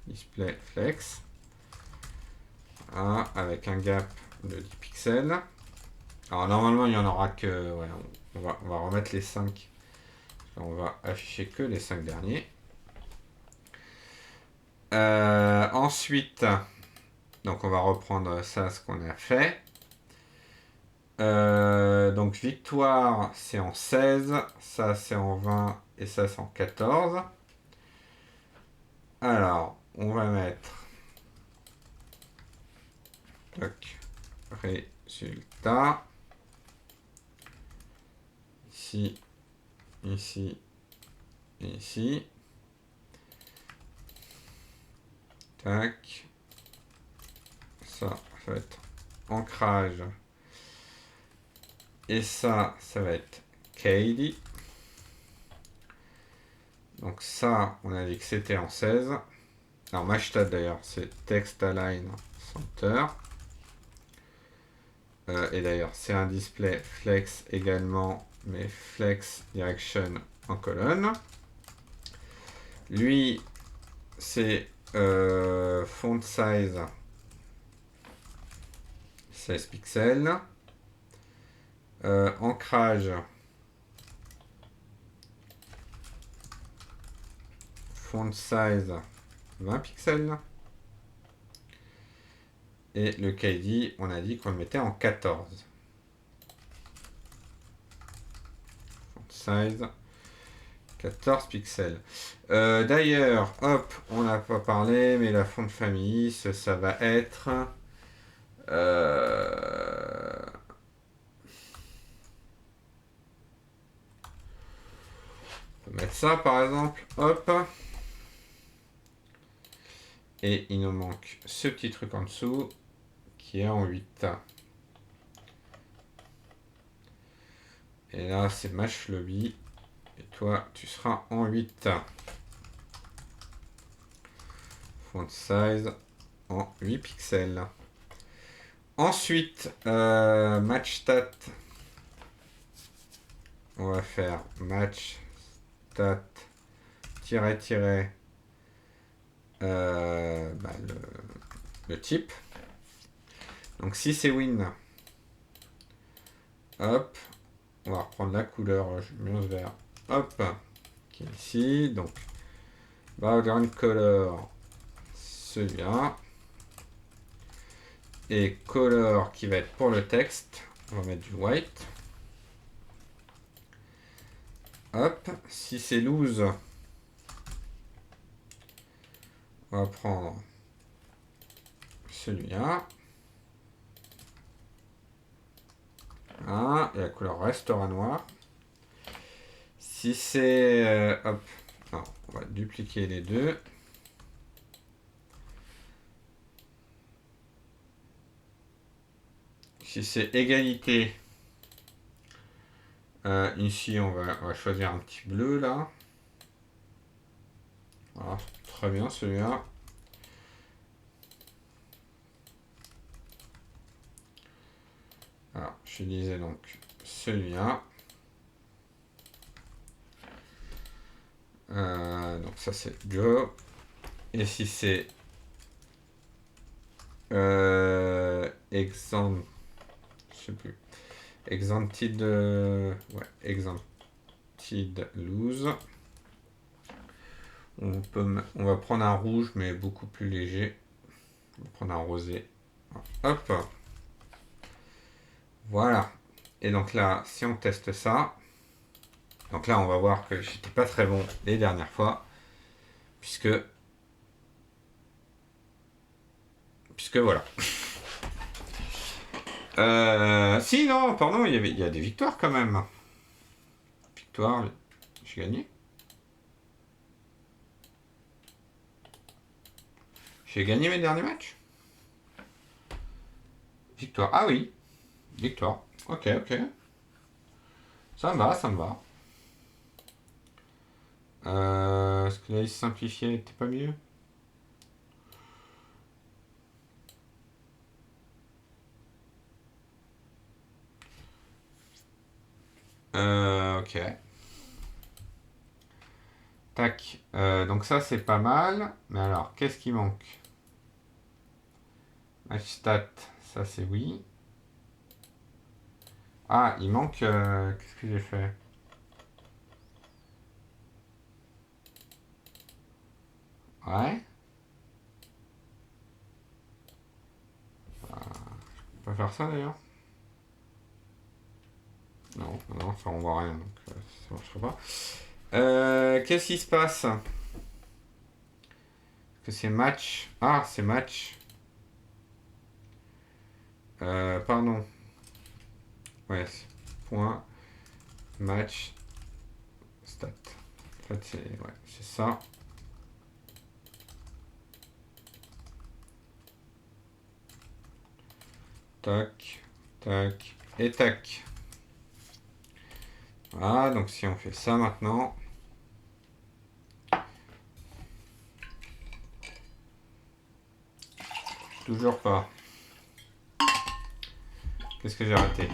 display flex, avec un gap de 10 pixels. Alors normalement il n'y en aura que, ouais, on va remettre les 5, on va afficher que les 5 derniers. Ensuite, donc on va reprendre ça, ce qu'on a fait. Donc victoire c'est en 16, ça c'est en 20 et ça c'est en 14. Alors on va mettre tac, résultat ici, ici et ici. Tac, ça va être ancrage et ça va être KD. Donc ça on a dit que c'était en 16. Alors matchstat d'ailleurs c'est text align center. Et d'ailleurs c'est un display flex également, mais flex direction en colonne. Lui c'est font size 16 pixels. Ancrage font size 20 pixels. Et le KD, on a dit qu'on le mettait en 14. Font size 14 pixels. D'ailleurs, hop, on n'a pas parlé, mais la font de famille, ça va être... on peut mettre ça par exemple, hop. Et il nous manque ce petit truc en dessous qui est en 8. Et là, c'est Match Lobby. Et toi, tu seras en 8. Font size en 8 pixels. Ensuite, match stat. On va faire match stat tiret le type. Donc si c'est win, hop, on va reprendre la couleur, je mets ce vert, hop, qui est ici. Donc background color, celui-là. Et color qui va être pour le texte, on va mettre du white. Hop, si c'est loose, on va prendre celui-là. Voilà, et la couleur restera noire. Si c'est... hop, non, on va dupliquer les deux. Si c'est égalité, ici on va choisir un petit bleu là. Voilà, très bien celui-là. Alors, je disais donc celui-là. Donc ça c'est Joe. Et si c'est exemple, je sais plus. Exempted, ouais, exempted loose. On va prendre un rouge mais beaucoup plus léger. On va prendre un rosé. Hop. Voilà. Et donc là, si on teste ça, donc là on va voir que j'étais pas très bon les dernières fois, puisque voilà. Si, non, pardon, il y a des victoires quand même. Victoire, j'ai gagné. J'ai gagné mes derniers matchs. Victoire, ah oui, victoire. Ok, ok. Ça me va, ça me va. Est-ce que la liste simplifiée n'était pas mieux? Ok. Tac. Donc ça, c'est pas mal. Mais alors, qu'est-ce qui manque? Match stat, ça c'est oui. Ah, il manque... qu'est-ce que j'ai fait? Ouais. On peut faire ça d'ailleurs. Non, non, ça on voit rien, donc ça marchera pas. Qu'est-ce qui se passe? Est-ce que c'est match? Ah, c'est match. Pardon. Ouais, point match stat. En fait, c'est ça. Tac, tac et tac. Voilà, donc si on fait ça maintenant. Toujours pas. Qu'est-ce que j'ai raté?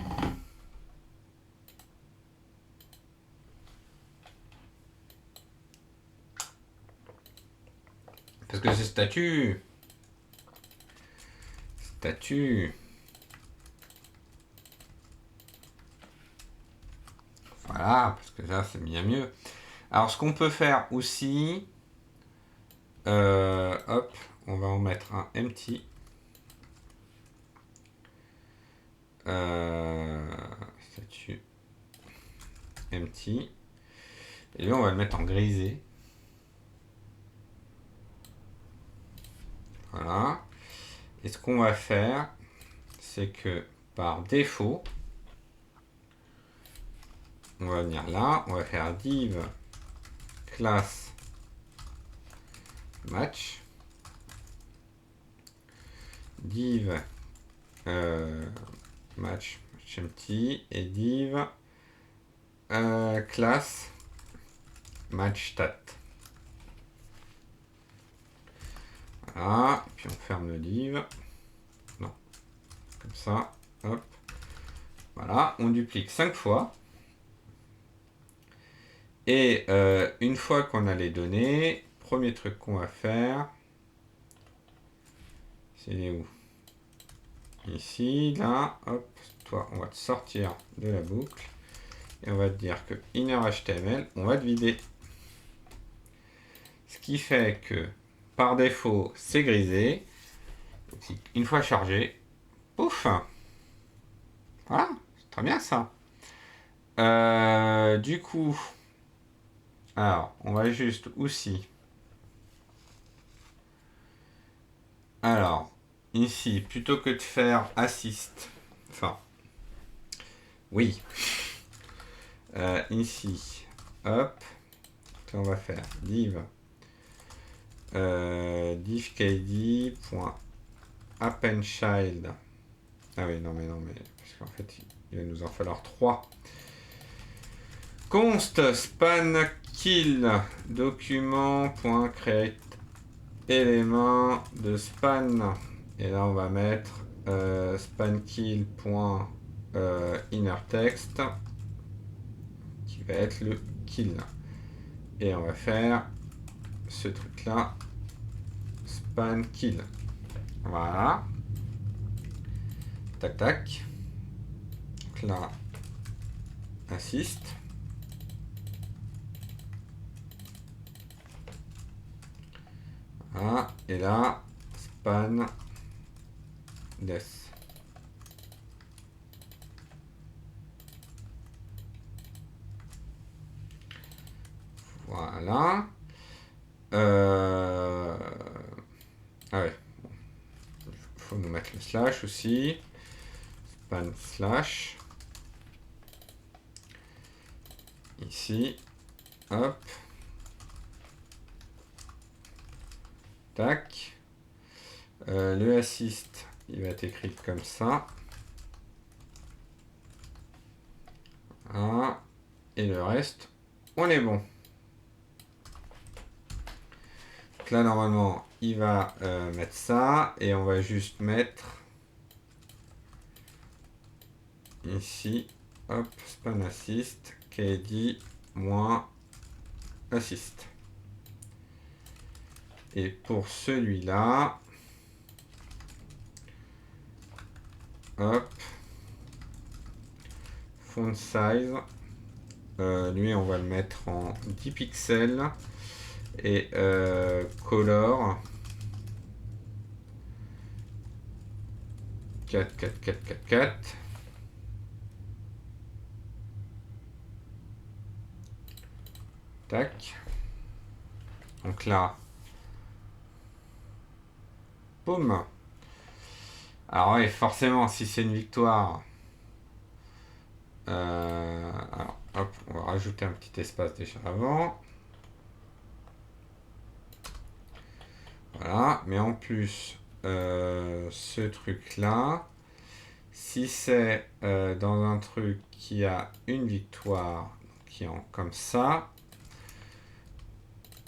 Parce que c'est statut. Statut. Voilà, parce que là, c'est bien mieux. Alors, ce qu'on peut faire aussi, hop, on va en mettre un empty. Statut empty. Et là, on va le mettre en grisé. Voilà. Et ce qu'on va faire, c'est que par défaut, on va venir là, on va faire div class match, div match empty et div class match stat. Voilà, et puis on ferme le div. Non, comme ça, hop. Voilà, on duplique 5 fois. Et une fois qu'on a les données, premier truc qu'on va faire, c'est où? Ici, là, hop, toi, on va te sortir de la boucle. Et on va te dire que inner HTML, on va te vider. Ce qui fait que, par défaut, c'est grisé. Une fois chargé, pouf. Voilà, c'est très bien ça. Du coup, alors, on va juste aussi. Alors, ici, plutôt que de faire assist, enfin, Oui. Ici, hop, on va faire div divkd.appendChild. Ah oui, non mais parce qu'en fait il va nous en falloir 3. Const span kill document.create élément de span, et là on va mettre spankill.innerText qui va être le kill, et on va faire ce truc là, span kill. Voilà, tac tac. Donc là assist, voilà, et là span death. Voilà. Ah ouais, faut nous mettre le slash aussi, span slash ici, hop, tac. Le assist, il va être écrit comme ça. Ah, et le reste, on est bon. Donc là, normalement, il va mettre ça, et on va juste mettre ici, hop, span assist, kd moins assist. Et pour celui-là, hop, font size, lui on va le mettre en 10 pixels, et color 4 4 4 4 4. Tac. Donc là, boum. Alors oui, forcément, si c'est une victoire, alors hop, on va rajouter un petit espace déjà avant. Voilà, mais en plus, ce truc là, si c'est dans un truc qui a une victoire, qui est comme ça,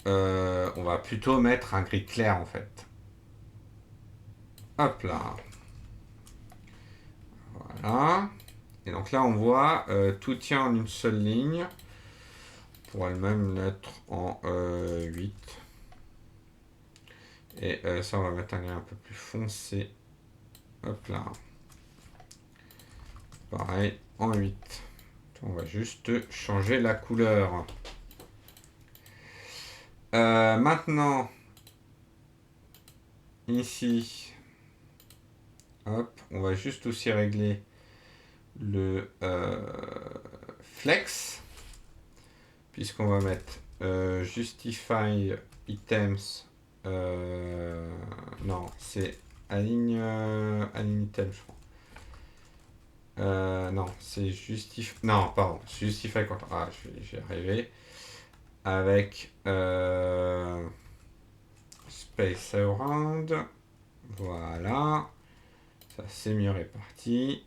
on va plutôt mettre un gris clair en fait. Hop là. Voilà. Et donc là on voit tout tient en une seule ligne. On pourra le même mettre en 8. Et ça on va mettre un lien un peu plus foncé. Hop là. Pareil en 8. On va juste changer la couleur. Maintenant, ici, hop, on va juste aussi régler le flex, puisqu'on va mettre justify items. Non, c'est aligne item, je crois. Non, c'est justify. Non, pardon, justify quand. Ah, j'ai arrivé. Avec space around. Voilà. Ça, c'est mieux réparti.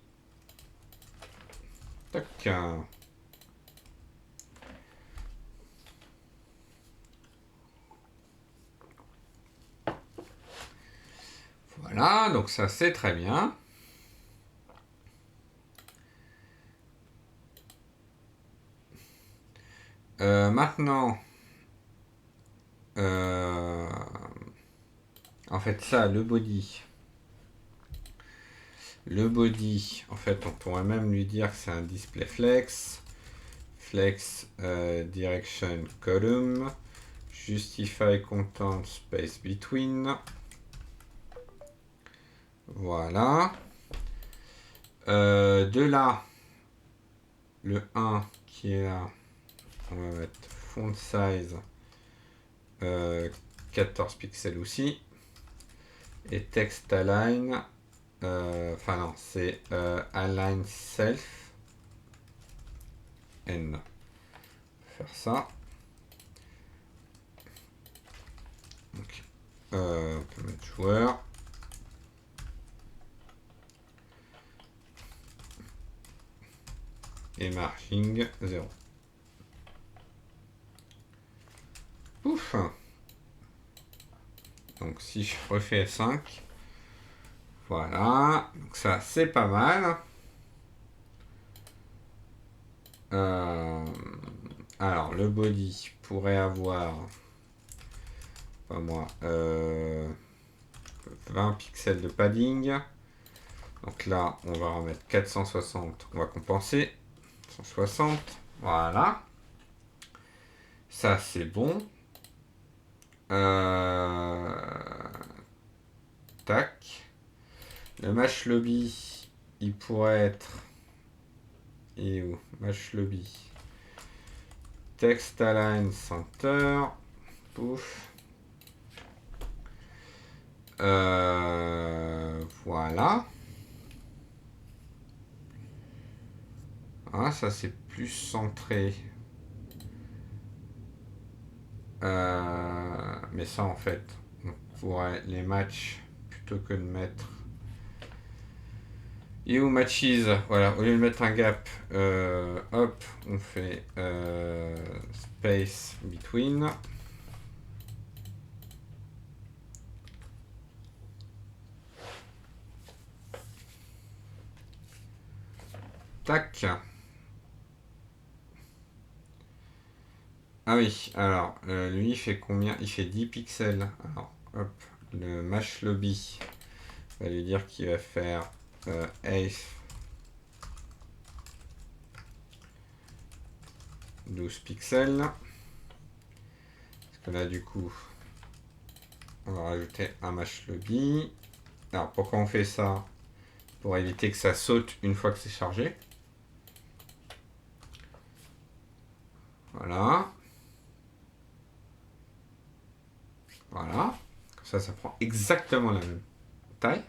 Tac. Voilà, donc ça, c'est très bien. Maintenant, en fait, ça, le body. Le body, en fait, on pourrait même lui dire que c'est un display flex. Flex direction column. Justify content space between. Voilà. De là, le 1 qui est là, on va mettre font size 14 pixels aussi. Et text align, enfin non, c'est align self. N. Faire ça. Donc, on peut mettre joueur. Et margin 0. Ouf. Donc si je refais F5, voilà, donc ça c'est pas mal. Alors le body pourrait avoir, pas moi, 20 pixels de padding. Donc là on va remettre 460, on va compenser. 160, voilà. Ça c'est bon. Tac. Le match lobby, il pourrait être. Et où? Match lobby. Text align center. Pouf. Voilà. Ah, ça c'est plus centré. Mais ça en fait, on pourrait les matchs plutôt que de mettre. Et où matches, voilà, au lieu de mettre un gap, hop, on fait space between. Tac. Ah oui, alors, lui, il fait combien? Il fait 10 pixels. Alors, hop, le match lobby, on va lui dire qu'il va faire ace 12 pixels. Parce que là, du coup, on va rajouter un match lobby. Alors, pourquoi on fait ça? Pour éviter que ça saute une fois que c'est chargé. Voilà. Voilà. Comme ça prend exactement la même taille.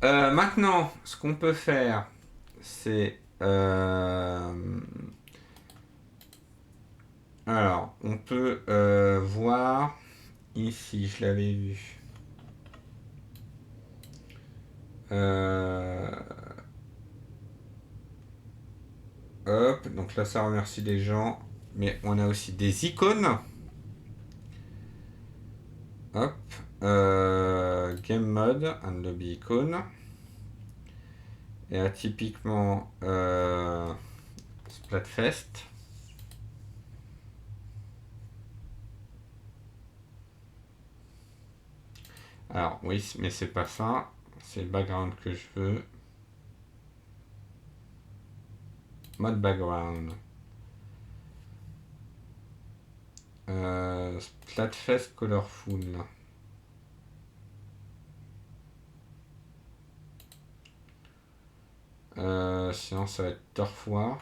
Maintenant, ce qu'on peut faire, c'est... alors, on peut voir ici, je l'avais vu. Hop, donc là, ça remercie des gens. Mais on a aussi des icônes. Hop. Game mode, un lobby icône. Et là, typiquement, Splatfest. Alors, oui, mais c'est pas ça. C'est le background que je veux. Mode background. Splatfest colorful. Sinon, ça va être Turf War.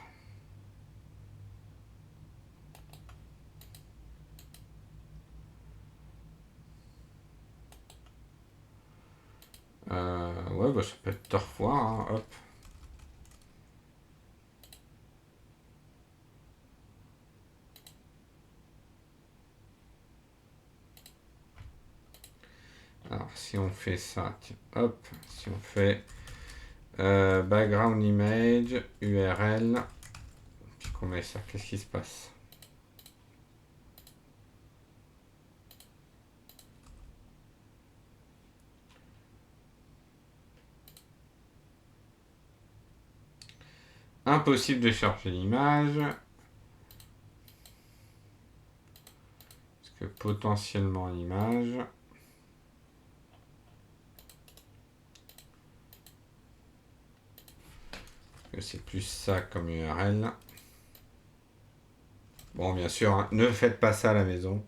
Ouais, bah ça peut être Turf War, hein, hop. Alors, si on fait ça, tiens, hop, si on fait background image, URL, puis qu'on met ça, qu'est-ce qui se passe? Impossible de charger l'image. Parce que potentiellement l'image. C'est plus ça comme URL. Bon, bien sûr, hein, ne faites pas ça à la maison.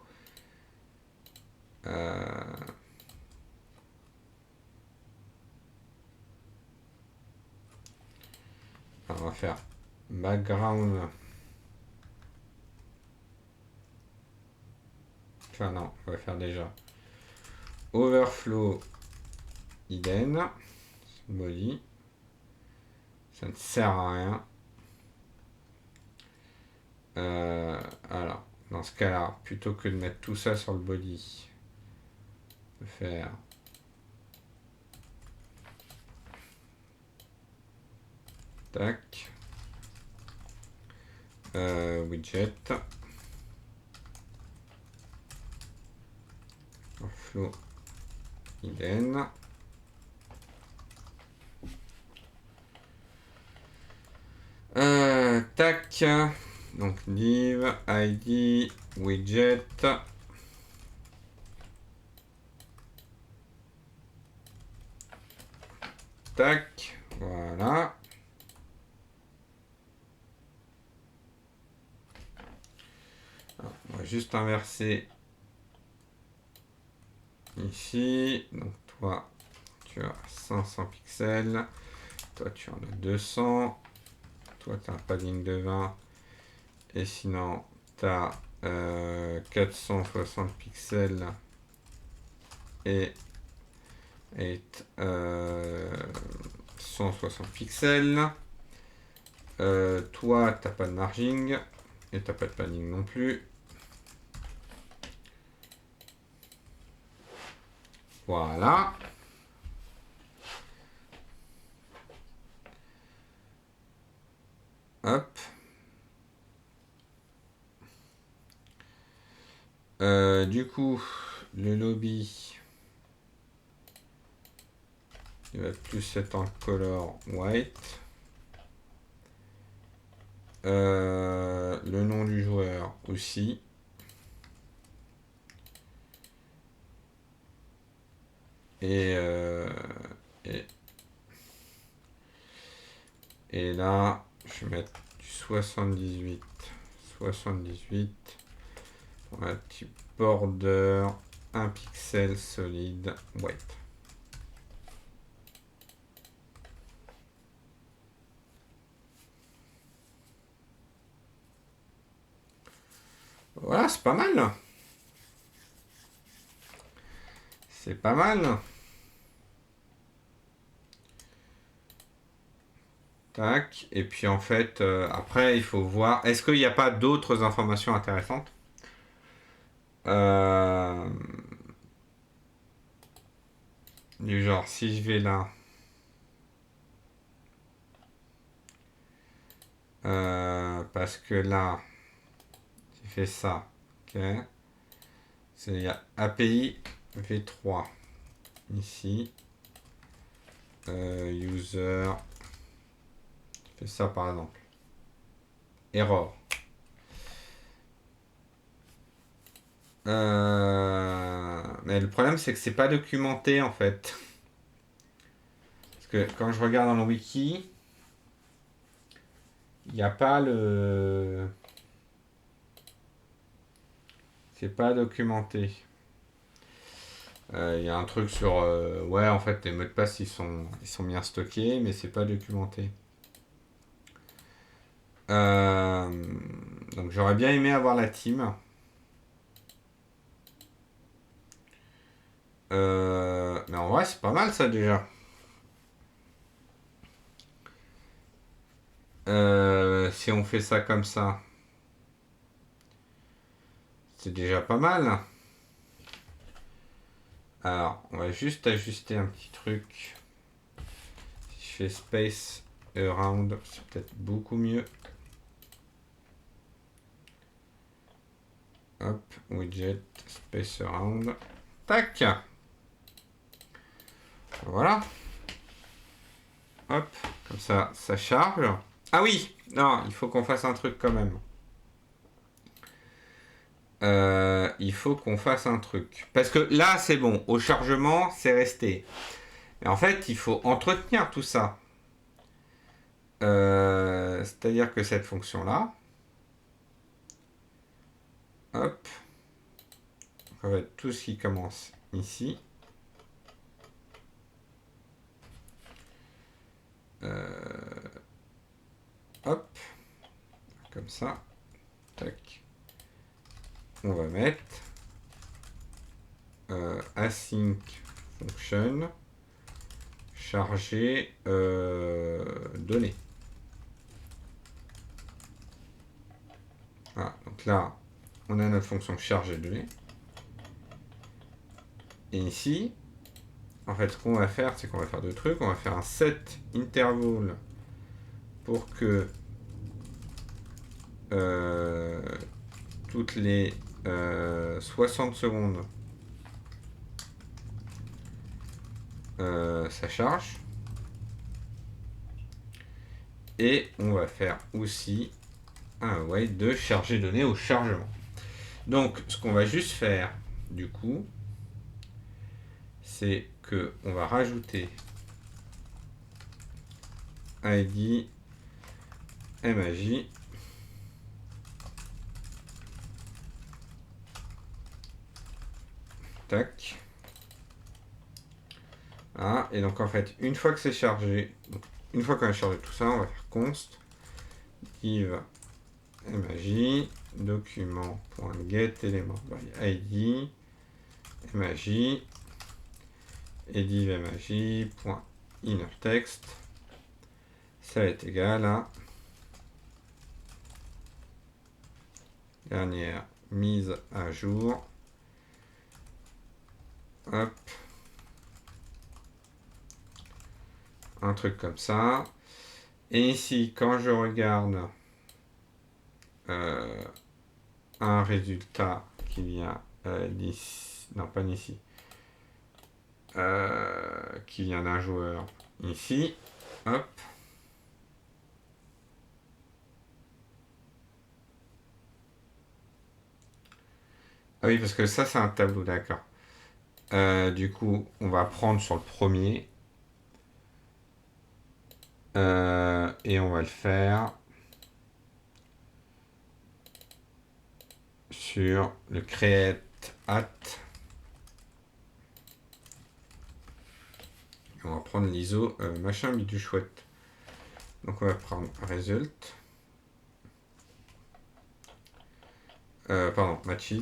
On va faire background. Enfin non, on va faire déjà overflow hidden body. Ça ne sert à rien. Alors, dans ce cas-là, plutôt que de mettre tout ça sur le body, je vais faire tac, widget, flow hidden. Tac, donc div id widget. Tac, voilà. Alors, on va juste inverser ici. Donc toi, tu as 500 pixels. Toi, tu en as 200. Toi, tu as un padding de 20. Et sinon, tu as 460 pixels. Et 160 pixels. Toi, t'as pas de margin et t'as pas de padding non plus. Voilà. Hop. Du coup, le lobby, il va plus être en color white. Le nom du joueur aussi. Et, et là, je vais mettre du 78. 78. Pour un petit border, un pixel solide white. Voilà, c'est pas mal. C'est pas mal. Tac. Et puis en fait, après, il faut voir. Est-ce qu'il n'y a pas d'autres informations intéressantes du genre, si je vais là. Parce que là, j'ai fait ça. Ok. Il y a API V3 ici. User. Je fais ça par exemple. Error. Mais le problème, c'est que c'est pas documenté en fait. Parce que quand je regarde dans le wiki, il n'y a pas le. C'est pas documenté. Il y a un truc sur. Ouais, en fait, les mots de passe ils sont bien stockés, mais c'est pas documenté. Donc j'aurais bien aimé avoir la team. Mais en vrai, c'est pas mal ça déjà. Si on fait ça comme ça, c'est déjà pas mal. Alors, on va juste ajuster un petit truc. Si je fais space around, c'est peut-être beaucoup mieux. Hop, widget, space around. Tac. Voilà. Hop, comme ça charge. Ah oui, non, il faut qu'on fasse un truc quand même. Il faut qu'on fasse un truc. Parce que là, c'est bon. Au chargement, c'est resté. Mais en fait, il faut entretenir tout ça. C'est-à-dire que cette fonction-là, hop, en fait, tout ce qui commence ici, hop, comme ça, tac, on va mettre async function chargé données. Donc là, on a notre fonction chargée de données. Et ici, en fait, ce qu'on va faire, c'est qu'on va faire deux trucs. On va faire un set interval pour que toutes les 60 secondes, ça charge. Et on va faire aussi un await de charger données au chargement. Donc, ce qu'on va juste faire, du coup, c'est que on va rajouter ID MAJ tac. Voilà. Et donc en fait, une fois que c'est chargé, une fois qu'on a chargé tout ça, on va faire const div MAJ document.get element by ID MAJ et div MAJ.innerText. Ça va être égal à dernière mise à jour. Hop. Un truc comme ça. Et ici, quand je regarde un résultat qui vient d'ici, non pas d'ici, qui vient d'un joueur ici, hop. Ah oui, parce que ça, c'est un tableau, d'accord. Du coup, on va prendre sur le premier. Et on va le faire sur le create at. Et on va prendre l'ISO machin bidule chouette. Donc on va prendre result. Pardon, matches.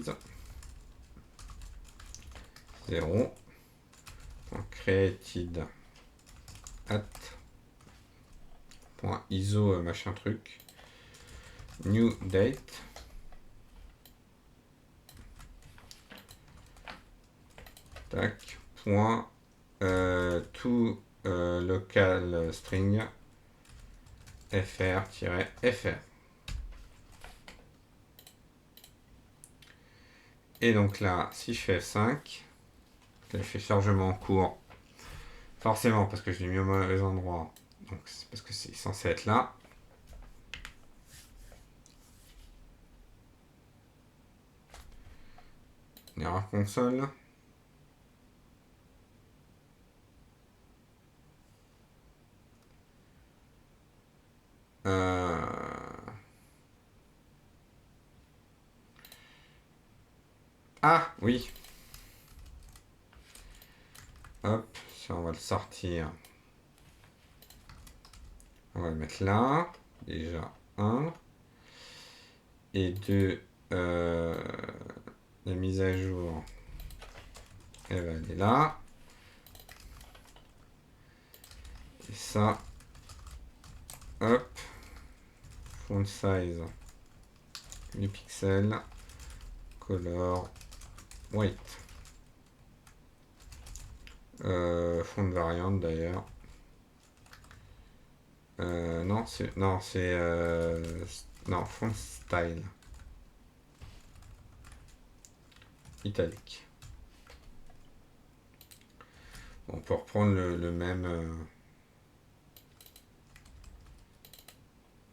0. Created at. ISO machin truc. New date. Tac. Point. To local string. fr-fr. Et donc là, si je fais F5, je fais chargement en cours. Forcément, parce que je l'ai mis au mauvais endroit. Donc c'est parce que c'est censé être là. Erreur console. Ah, oui. Hop, ça on va le sortir. On va le mettre là. Déjà, 1. Et 2, la mise à jour, elle va aller là. Et ça, hop, font size, les pixels, color, white. Font variante d'ailleurs. Non, c'est non, font style italique. On peut reprendre le même.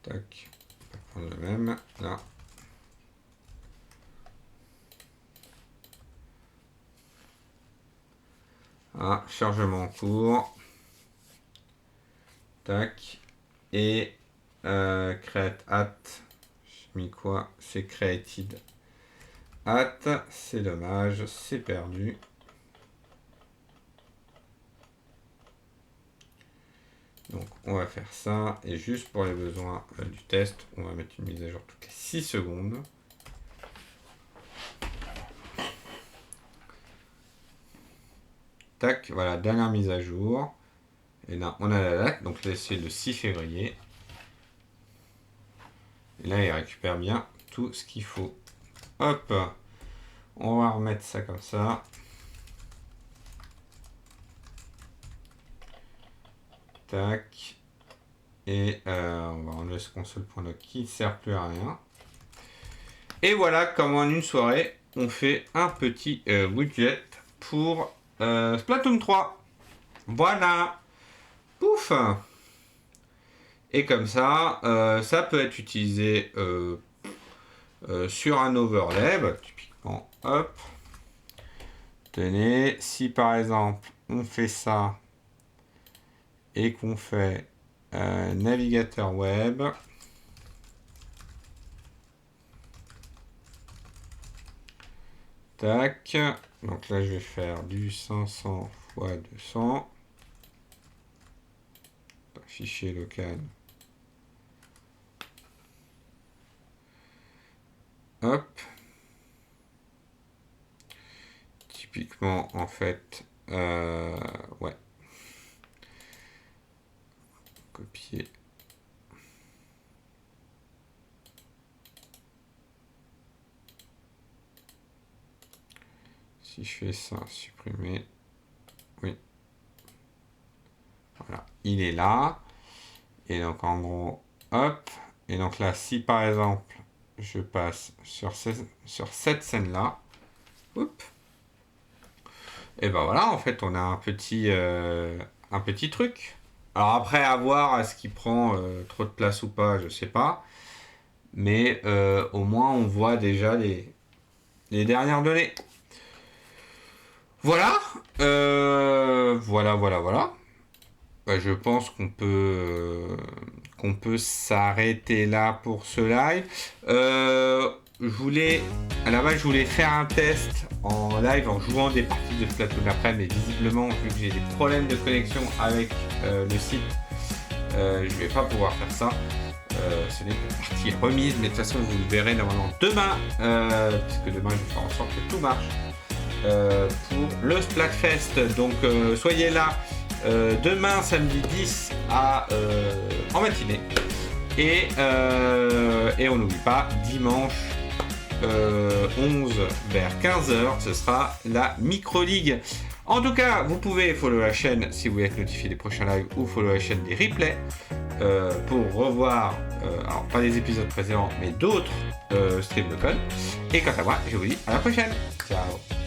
Tac. On peut prendre le même là. Ah, chargement en cours. Tac. Et create at. J'ai mis quoi? C'est created at. C'est dommage, c'est perdu. Donc on va faire ça. Et juste pour les besoins du test, on va mettre une mise à jour toutes les 6 secondes. Tac, voilà, dernière mise à jour. Et là, on a la date, donc là c'est le 6 février. Et là, il récupère bien tout ce qu'il faut. Hop, on va remettre ça comme ça. Tac. Et on va enlever ce console.log qui ne sert plus à rien. Et voilà comment en une soirée, on fait un petit widget pour Splatoon 3. Voilà. Pouf. Et comme ça, ça peut être utilisé sur un overlay. Bah, typiquement, hop. Tenez, si par exemple, on fait ça et qu'on fait navigateur web. Tac. Donc là, je vais faire du 500 x 200. Fichier local. Hop. Typiquement, en fait, ouais. Copier. Si je fais ça, supprimer. Oui. Voilà, il est là. Et donc en gros, hop. Et donc là, si par exemple, je passe sur cette scène-là, hop. Et ben voilà, en fait, on a un petit truc. Alors après, à voir est-ce qu'il prend trop de place ou pas, je sais pas. Mais au moins, on voit déjà les dernières données. Voilà. Voilà. Bah, je pense qu'on peut s'arrêter là pour ce live. À la base, je voulais faire un test en live en jouant des parties de Splatoon après, mais visiblement, vu que j'ai des problèmes de connexion avec le site, je vais pas pouvoir faire ça. Ce n'est que partie remise, mais de toute façon, vous le verrez normalement demain, puisque demain, je vais faire en sorte que tout marche pour le Splatfest. Donc, soyez là. Demain samedi 10 en matinée et on n'oublie pas dimanche 11 vers 15h ce sera la micro league. En tout cas, vous pouvez follow la chaîne si vous voulez être notifié des prochains lives ou follow la chaîne des replays pour revoir alors pas les épisodes précédents mais d'autres streams de code. Et quant à moi, je vous dis à la prochaine. Ciao.